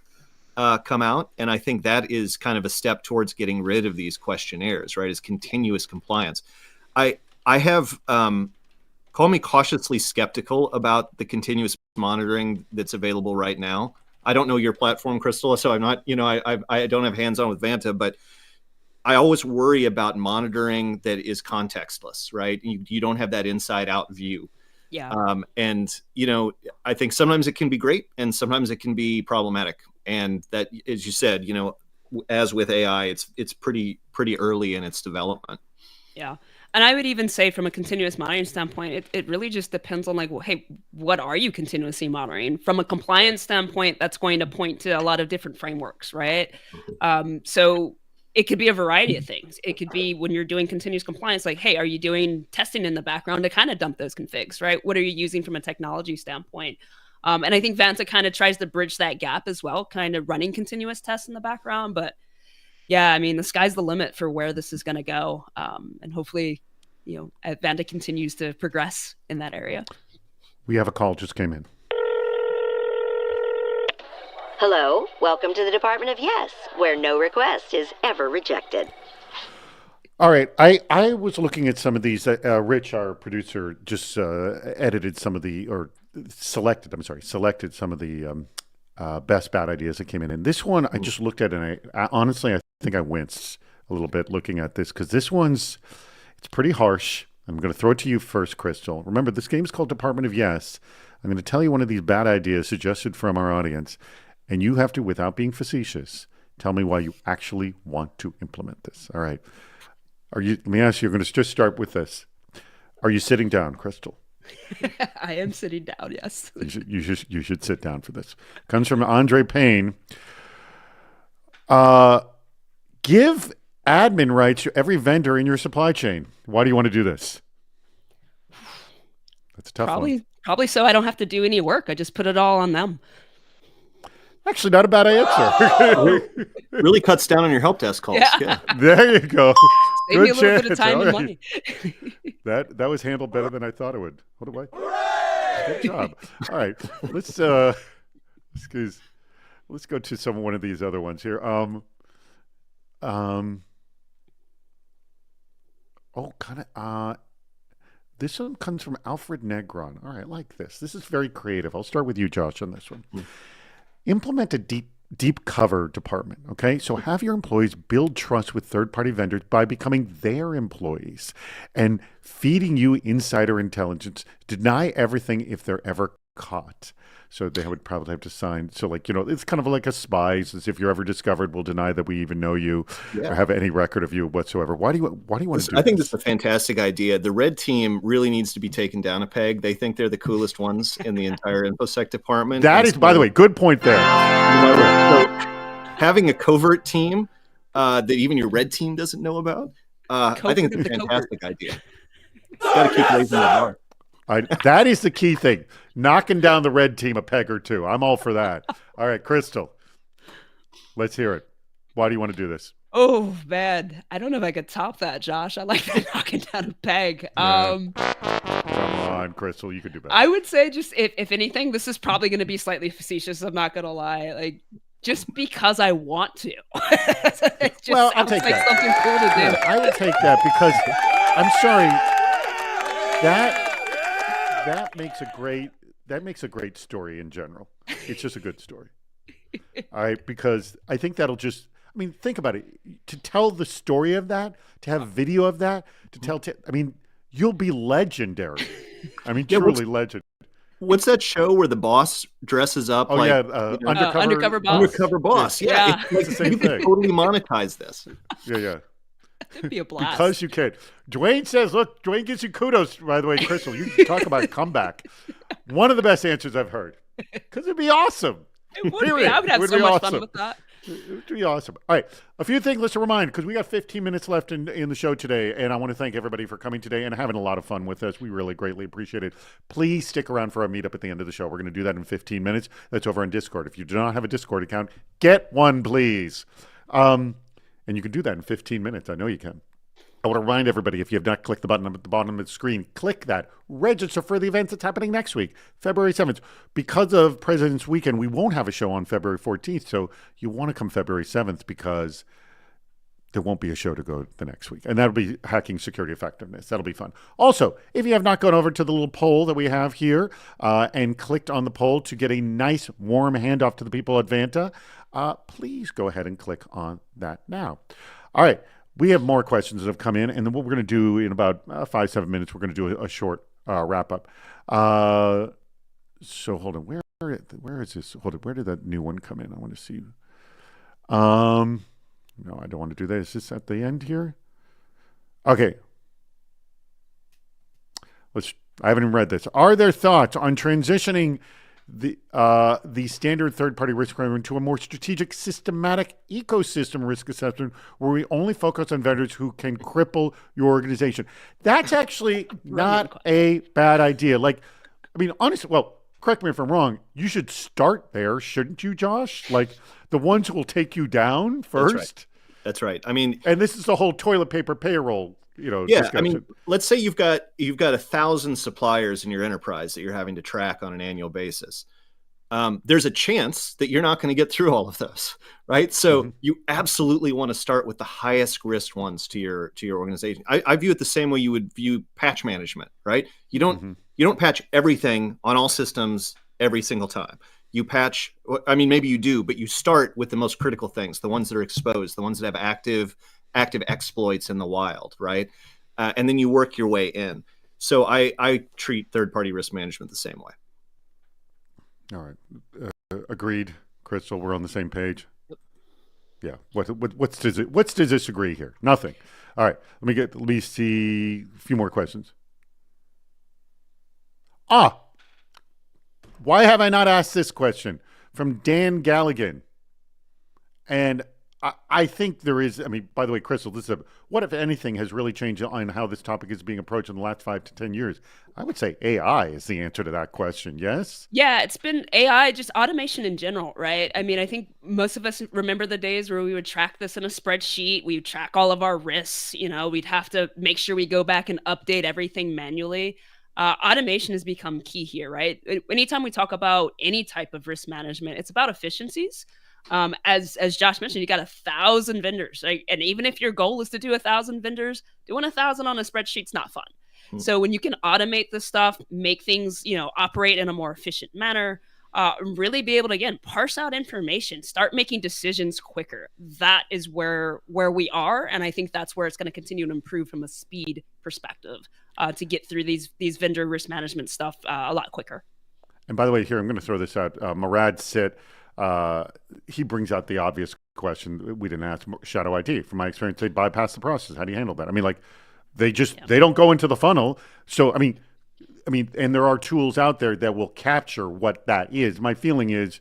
Speaker 3: come out, and I think that is kind of a step towards getting rid of these questionnaires, right? Is continuous compliance. I have call me cautiously skeptical about the continuous monitoring that's available right now. I don't know your platform, Crystal, so I'm not, you know, I don't have hands-on with Vanta, but I always worry about monitoring that is contextless, right? You don't have that inside-out view.
Speaker 2: Yeah.
Speaker 3: And, you know, I think sometimes it can be great and sometimes it can be problematic. And that, as you said, you know, as with AI, it's pretty early in its development.
Speaker 2: Yeah. And I would even say from a continuous monitoring standpoint, it really just depends on like, well, hey, what are you continuously monitoring? From a compliance standpoint, that's going to point to a lot of different frameworks, right? So it could be a variety of things. It could be when you're doing continuous compliance, like, hey, are you doing testing in the background to kind of dump those configs, right? What are you using from a technology standpoint? And I think Vanta kind of tries to bridge that gap as well, kind of running continuous tests in the background. But yeah, I mean, the sky's the limit for where this is going to go. And hopefully, you know, Vanta continues to progress in that area.
Speaker 1: We have a call just came in.
Speaker 5: Hello, welcome to the Department of Yes, where no request is ever rejected.
Speaker 1: All right. I was looking at some of these. Rich, our producer, just edited some of the, or selected some of the best bad ideas that came in. And this one, I just looked at and I honestly, I think I winced a little bit looking at this because this one's, it's pretty harsh. I'm going to throw it to you first, Crystal. Remember, this game is called Department of Yes. I'm going to tell you one of these bad ideas suggested from our audience, and you have to, without being facetious, tell me why you actually want to implement this. All right. Let me ask you, you're going to just start with this. Are you sitting down, Crystal?
Speaker 2: I am sitting down, yes.
Speaker 1: You should sit down for this. Comes from Andre Payne. Give admin rights to every vendor in your supply chain. Why do you want to do this? That's a tough one.
Speaker 2: Probably so I don't have to do any work. I just put it all on them.
Speaker 1: Actually, not a bad answer.
Speaker 3: Really cuts down on your help desk calls.
Speaker 2: Yeah.
Speaker 1: There you go.
Speaker 2: Save me a little bit of time and money.
Speaker 1: That was handled better than I thought it would. What do I? Good job. All right, let's go to one of these other ones here. This one comes from Alfred Negron. All right, I like this. This is very creative. I'll start with you, Josh, on this one. Implement a deep cover department, okay? So have your employees build trust with third-party vendors by becoming their employees and feeding you insider intelligence. Deny everything if they're ever caught. So they would probably have to sign. So, like, you know, it's kind of like a spies, as if you're ever discovered, we'll deny that we even know you or have any record of you whatsoever. Why do you want to do this?
Speaker 3: I think this is a fantastic idea. The red team really needs to be taken down a peg. They think they're the coolest ones in the entire InfoSec department.
Speaker 1: That is, by the way, good point there.
Speaker 3: So having a covert team that even your red team doesn't know about, I think it's a fantastic idea. Got to keep raising the bar.
Speaker 1: That is the key thing. Knocking down the red team a peg or two. I'm all for that. All right, Crystal, let's hear it. Why do you want to do this?
Speaker 2: Oh, man. I don't know if I could top that, Josh. I like the knocking down a peg.
Speaker 1: Yeah. Come on, Crystal, you could do better.
Speaker 2: I would say just, if anything, this is probably going to be slightly facetious. I'm not going to lie. Like, just because I want to.
Speaker 1: Well, I'll take that.
Speaker 2: Something cool to do.
Speaker 1: I would take that because, I'm sorry, that makes a great story in general. It's just a good story. All right, because I think that'll just, I mean, think about it. To tell the story of that, to have video of that, I mean, you'll be legendary. I mean, truly legend.
Speaker 3: What's that show where the boss dresses up
Speaker 2: Undercover Boss.
Speaker 3: Undercover Boss. Yeah.
Speaker 1: It's the same thing.
Speaker 3: Totally monetize this.
Speaker 1: Yeah.
Speaker 2: It'd be a blast.
Speaker 1: Because you can. Dwayne says, look, Dwayne gives you kudos, by the way, Crystal. You talk about comeback. One of the best answers I've heard. Because it'd be awesome.
Speaker 2: It would be. I would have so much fun with that.
Speaker 1: It would be awesome. All right. A few things let's remind, because we got 15 minutes left in the show today, and I want to thank everybody for coming today and having a lot of fun with us. We really greatly appreciate it. Please stick around for our meetup at the end of the show. We're going to do that in 15 minutes. That's over on Discord. If you do not have a Discord account, get one, please. And you can do that in 15 minutes. I know you can. I want to remind everybody, if you have not clicked the button at the bottom of the screen, click that. Register for the event that's happening next week, February 7th. Because of President's Weekend, we won't have a show on February 14th, so you want to come February 7th because there won't be a show to go the next week. And that'll be Hacking Security Effectiveness. That'll be fun. Also, if you have not gone over to the little poll that we have here and clicked on the poll to get a nice, warm handoff to the people at Vanta, please go ahead and click on that now. All right. We have more questions that have come in, and then what we're going to do in about 5-7 minutes, we're going to do a short wrap-up. So hold on. Where is this? Hold on. Where did that new one come in? I want to see. No, I don't want to do that. Is this at the end here? Okay. I haven't even read this. Are there thoughts on transitioning the standard third-party risk management to a more strategic, systematic ecosystem risk assessment where we only focus on vendors who can cripple your organization? That's actually not a bad idea. Honestly, well, correct me if I'm wrong, you should start there, shouldn't you, Josh? Like, the ones who will take you down first.
Speaker 3: That's right. I mean,
Speaker 1: and this is the whole toilet paper payroll,
Speaker 3: yeah.
Speaker 1: Discussion.
Speaker 3: I mean, let's say you've got 1,000 suppliers in your enterprise that you're having to track on an annual basis. There's a chance that you're not going to get through all of those, right? So you absolutely want to start with the highest risk ones to your organization. I view it the same way you would view patch management, right? You don't patch everything on all systems every single time. You patch, I mean, maybe you do, but you start with the most critical things, the ones that are exposed, the ones that have active exploits in the wild, right? And then you work your way in. So I treat third-party risk management the same way.
Speaker 1: All right. Agreed, Crystal. We're on the same page. Yeah. What's to disagree here? Nothing. All right. Let me see a few more questions. Why have I not asked this question? From Dan Galligan. And I think there is, I mean, by the way, Crystal, what, if anything, has really changed on how this topic is being approached in the last 5 to 10 years? I would say AI is the answer to that question, yes?
Speaker 2: Yeah, it's been AI, just automation in general, right? I mean, I think most of us remember the days where we would track this in a spreadsheet. We would track all of our risks. We'd have to make sure we go back and update everything manually. Automation has become key here, right? Anytime we talk about any type of risk management, it's about efficiencies. As Josh mentioned, you got 1,000 vendors, right? And even if your goal is to do 1,000 vendors, doing 1,000 on a spreadsheet's not fun. So when you can automate this stuff, make things, operate in a more efficient manner, really be able to, again, parse out information, start making decisions quicker. That is where we are. And I think that's where it's going to continue to improve from a speed perspective to get through these vendor risk management stuff a lot quicker.
Speaker 1: And by the way, here, I'm going to throw this out. Murad Sit, he brings out the obvious question we didn't ask. Shadow ID, from my experience, they bypass the process. How do you handle that? I mean, they don't go into the funnel. So, I mean, and there are tools out there that will capture what that is. My feeling is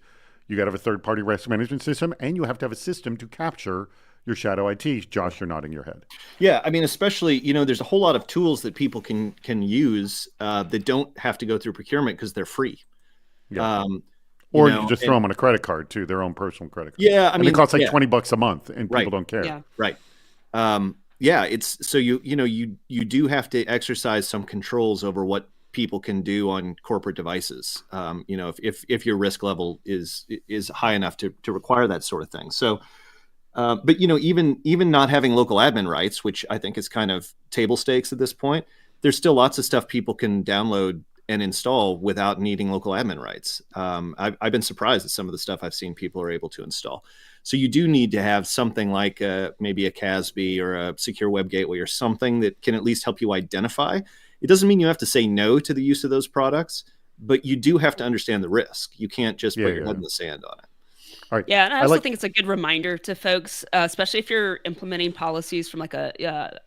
Speaker 1: you got to have a third-party risk management system, and you have to have a system to capture your shadow IT. Josh, you're nodding your head.
Speaker 3: Yeah, I mean, especially, there's a whole lot of tools that people can use that don't have to go through procurement because they're free.
Speaker 1: Yeah. Or you just throw them on a credit card too, their own personal credit card.
Speaker 3: Yeah, I mean,
Speaker 1: it costs like $20 a month, and people don't care.
Speaker 2: Yeah.
Speaker 3: Right. It's so you do have to exercise some controls over what people can do on corporate devices. If your risk level is high enough to require that sort of thing. So, but even not having local admin rights, which I think is kind of table stakes at this point, there's still lots of stuff people can download and install without needing local admin rights. I've been surprised at some of the stuff I've seen people are able to install. So you do need to have something like maybe a CASB or a secure web gateway or something that can at least help you identify. It doesn't mean you have to say no to the use of those products, but you do have to understand the risk. You can't just put your head in the sand on it.
Speaker 1: All right.
Speaker 2: Yeah, and I also think it's a good reminder to folks, especially if you're implementing policies from like a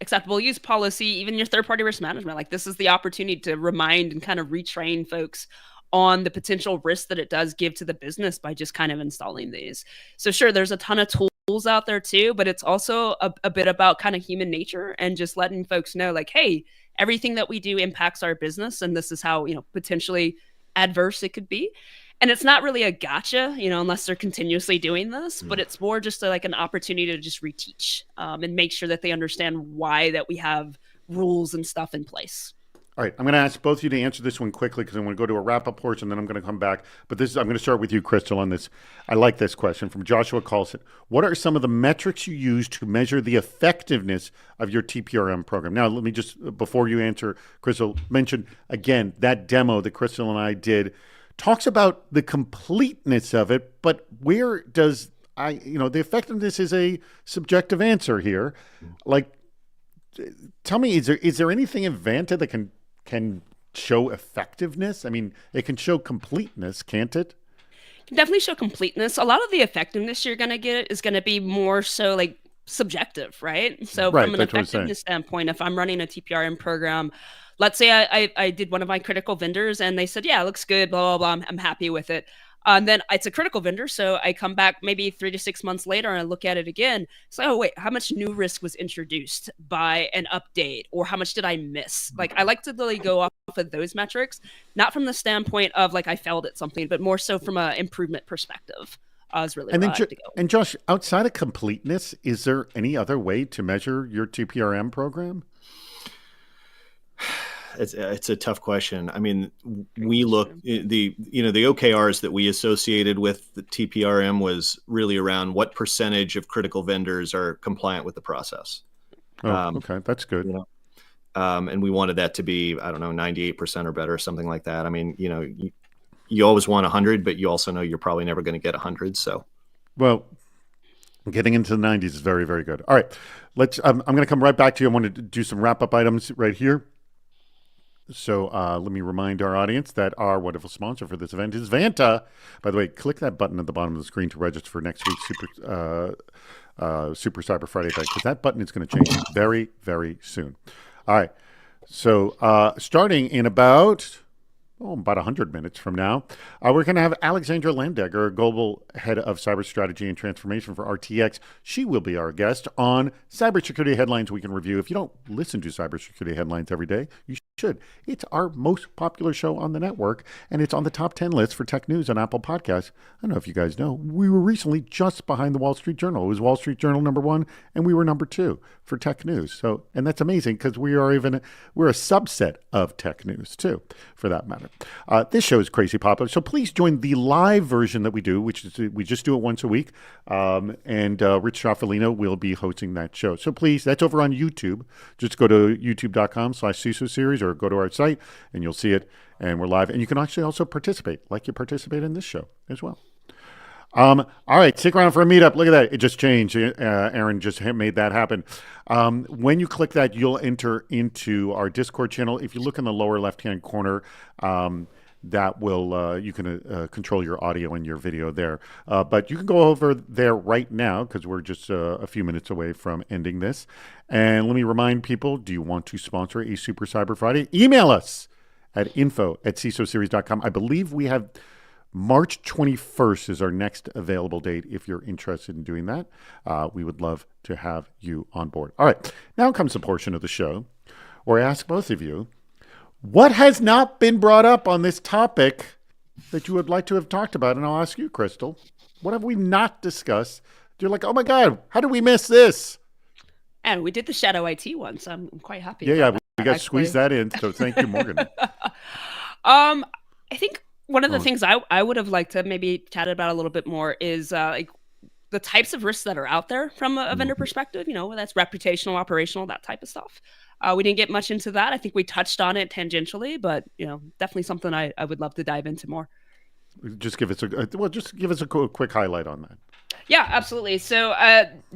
Speaker 2: acceptable use policy, even your third-party risk management. Like this is the opportunity to remind and kind of retrain folks on the potential risk that it does give to the business by just kind of installing these. So sure, there's a ton of tools out there too, but it's also a bit about kind of human nature and just letting folks know like, hey, everything that we do impacts our business, and this is how, potentially adverse it could be. And it's not really a gotcha, unless they're continuously doing this, but it's more just like an opportunity to just reteach and make sure that they understand why that we have rules and stuff in place.
Speaker 1: All right, I'm going to ask both of you to answer this one quickly because I'm going to go to a wrap-up portion, then I'm going to come back. But I'm going to start with you, Crystal, on this. I like this question from Joshua Carlson. What are some of the metrics you use to measure the effectiveness of your TPRM program? Now, let me just, before you answer, Crystal, mention again that demo that Crystal and I did talks about the completeness of it, but where does the effectiveness is a subjective answer here. Like, tell me, is there anything in Vanta that can show effectiveness? I mean, it can show completeness, can't it?
Speaker 2: It can definitely show completeness. A lot of the effectiveness you're going to get is going to be more so like subjective, right? So from an effectiveness standpoint, if I'm running a TPRM program, let's say I did one of my critical vendors and they said, yeah, it looks good, blah, blah, blah, I'm happy with it. Then it's a critical vendor. So I come back maybe 3 to 6 months later and I look at it again. So, oh, wait, how much new risk was introduced by an update, or how much did I miss? Like, I like to really go off of those metrics, not from the standpoint of like I failed at something, but more so from an improvement perspective. Is really
Speaker 1: and
Speaker 2: where
Speaker 1: then,
Speaker 2: I like to go.
Speaker 1: And Josh, outside of completeness, is there any other way to measure your TPRM program?
Speaker 3: It's a tough question. I mean, we look the OKRs that we associated with the TPRM was really around what percentage of critical vendors are compliant with the process.
Speaker 1: Okay, that's good.
Speaker 3: And we wanted that to be, 98% or better, something like that. I mean, you always want 100, but you also know you're probably never going to get 100. So,
Speaker 1: well, getting into the 90s is very, very good. All right, I'm going to come right back to you. I want to do some wrap up items right here. So let me remind our audience that our wonderful sponsor for this event is Vanta. By the way, click that button at the bottom of the screen to register for next week's Super Cyber Friday event, because that button is going to change very, very soon. All right. So starting in about 100 minutes from now, we're going to have Alexandra Landegger, Global Head of Cyber Strategy and Transformation for RTX. She will be our guest on Cybersecurity Headlines we can review. If you don't listen to Cybersecurity Headlines every day, you should. It's our most popular show on the network, and it's on the top 10 list for tech news on Apple Podcasts. I don't know if you guys know, we were recently just behind the Wall Street Journal. It was Wall Street Journal #1, and we were #2 for tech news. So, and that's amazing because we're a subset of tech news too, for that matter. This show is crazy popular, so please join the live version that we do, which is we just do it once a week, and Rich Straffolino will be hosting that show. So please, that's over on YouTube. Just go to youtube.com/CISO series, or go to our site and you'll see it, and we're live. And you can actually also participate, like you participate in this show as well. All right, stick around for a meetup. Look at that. It just changed. Aaron just made that happen. When you click that, you'll enter into our Discord channel. If you look in the lower left-hand corner, that will you can control your audio and your video there. But you can go over there right now because we're just a few minutes away from ending this. And let me remind people, do you want to sponsor a Super Cyber Friday? Email us at info@cisoseries.com. I believe we have March 21st is our next available date if you're interested in doing that. We would love to have you on board. All right, now comes the portion of the show where I ask both of you, what has not been brought up on this topic that you would like to have talked about? And I'll ask you, Crystal, what have we not discussed? You're like, oh my God, how did we miss this?
Speaker 2: And we did the Shadow IT one, so I'm quite happy.
Speaker 1: Yeah, we got to squeeze that in. So thank you, Morgan.
Speaker 2: I think one of the things I would have liked to maybe chat about a little bit more is like the types of risks that are out there from a vendor perspective, that's reputational, operational, that type of stuff. We didn't get much into that. I think we touched on it tangentially, but definitely something I would love to dive into more.
Speaker 1: Just give us a quick highlight on that.
Speaker 2: Yeah, absolutely. So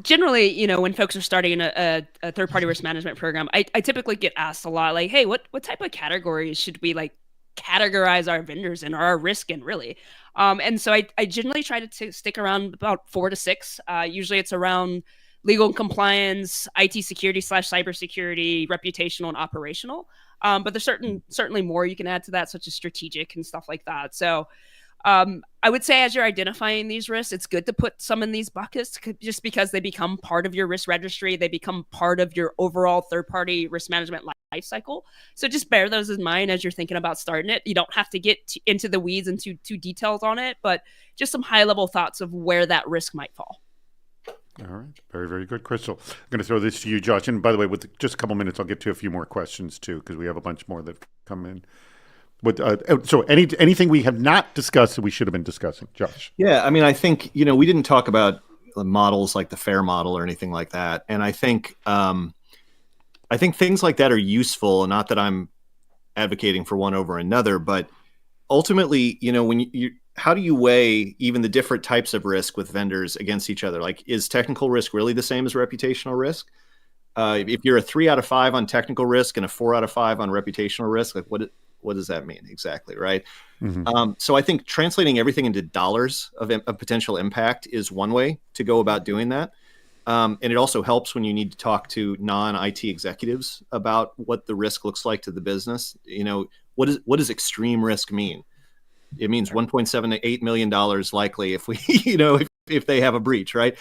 Speaker 2: generally, when folks are starting a third-party risk management program, I typically get asked a lot, like, hey, what type of categories should we categorize our vendors in or our risk in, really. And so I generally try to stick around about 4 to 6. Usually it's around legal and compliance, IT security / cybersecurity, reputational and operational. But there's certainly more you can add to that, such as strategic and stuff like that. So I would say as you're identifying these risks, it's good to put some in these buckets just because they become part of your risk registry. They become part of your overall third-party risk management life cycle. So just bear those in mind as you're thinking about starting it. You don't have to get into the weeds and too details on it, but just some high-level thoughts of where that risk might fall.
Speaker 1: All right. Very, very good. Crystal, I'm going to throw this to you, Josh. And by the way, with just a couple minutes, I'll get to a few more questions too, because we have a bunch more that come in. But so anything we have not discussed that we should have been discussing, Josh?
Speaker 3: Yeah, I mean, I think, we didn't talk about models like the FAIR model or anything like that. And I think things like that are useful, and not that I'm advocating for one over another, but ultimately, when how do you weigh even the different types of risk with vendors against each other? Like, is technical risk really the same as reputational risk? If you're a 3 out of 5 on technical risk and a 4 out of 5 on reputational risk, like what does that mean exactly, right? Mm-hmm. So I think translating everything into dollars of potential impact is one way to go about doing that. And it also helps when you need to talk to non-IT executives about what the risk looks like to the business. What does extreme risk mean? It means $1.78 million likely if we, if they have a breach, right?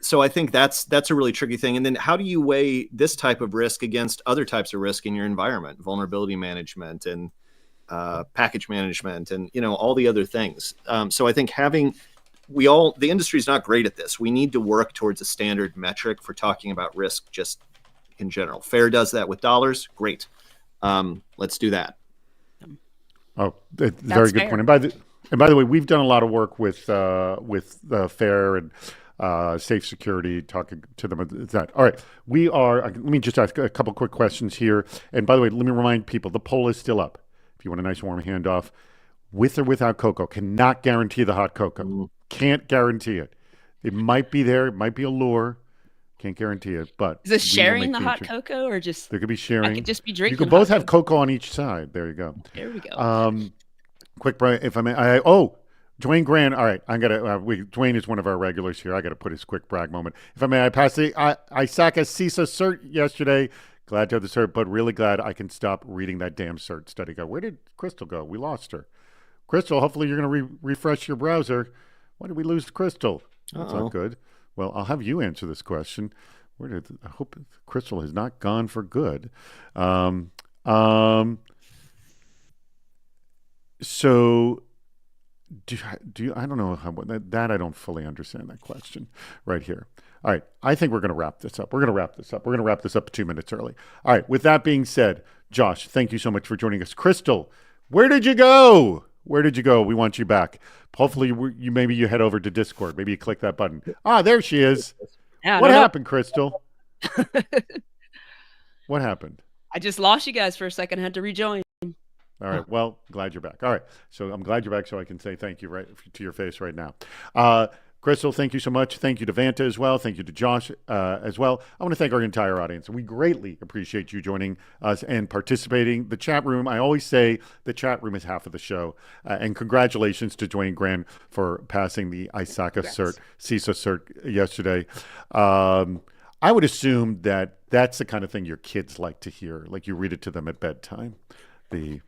Speaker 3: So I think that's a really tricky thing. And then how do you weigh this type of risk against other types of risk in your environment, vulnerability management and package management and, all the other things. So I think the industry is not great at this. We need to work towards a standard metric for talking about risk just in general. FAIR does that with dollars. Great. Let's do that.
Speaker 1: Oh, very good point. And by the way, we've done a lot of work with FAIR and Safe Security, talking to them about that. All right, we are. Let me just ask a couple quick questions here. And by the way, let me remind people, the poll is still up. If you want a nice warm handoff, with or without cocoa, cannot guarantee the hot cocoa. Can't guarantee it. It might be there. It might be a lure. Can't guarantee it. But
Speaker 2: is this sharing the hot cocoa or just?
Speaker 1: There could be sharing.
Speaker 2: I could just be drinking.
Speaker 1: You could both have cocoa on each side. There you go.
Speaker 2: There we go.
Speaker 1: Quick break, if I may. Dwayne Grand. All right, I'm gonna. Dwayne is one of our regulars here. I got to put his quick brag moment. If I may, I passed the ISACA CISA cert yesterday. Glad to have the cert, but really glad I can stop reading that damn cert study guide. Where did Crystal go? We lost her. Crystal, hopefully you're gonna refresh your browser. Why did we lose Crystal? That's not good. Well, I'll have you answer this question. I hope Crystal has not gone for good. So do you, I don't know how that I don't fully understand that question right here. All right, I think we're going to wrap this up. We're going to wrap this up 2 minutes early. All right, with that being said, Josh, thank you so much for joining us. Crystal, where did you go? We want you back. Hopefully you head over to Discord. Maybe you click that button. There she is.
Speaker 2: Yeah,
Speaker 1: what happened, Crystal? What happened?
Speaker 2: I just lost you guys for a second. I had to rejoin.
Speaker 1: All right. Well, glad you're back. All right. So I'm glad you're back so I can say thank you right to your face right now. Crystal, thank you so much. Thank you to Vanta as well. Thank you to Josh as well. I want to thank our entire audience. We greatly appreciate you joining us and participating. The chat room, I always say the chat room is half of the show. And congratulations to Dwayne Grand for passing the ISACA cert, CISA cert yesterday. I would assume that that's the kind of thing your kids like to hear, like you read it to them at bedtime. The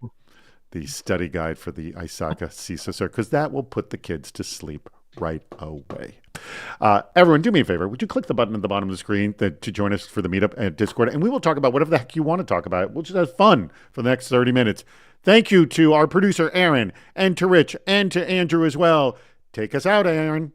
Speaker 1: study guide for the ISACA CISA cert, because that will put the kids to sleep right away. Everyone, do me a favor. Would you click the button at the bottom of the screen to join us for the meetup at Discord? And we will talk about whatever the heck you want to talk about. We'll just have fun for the next 30 minutes. Thank you to our producer, Aaron, and to Rich, and to Andrew as well. Take us out, Aaron.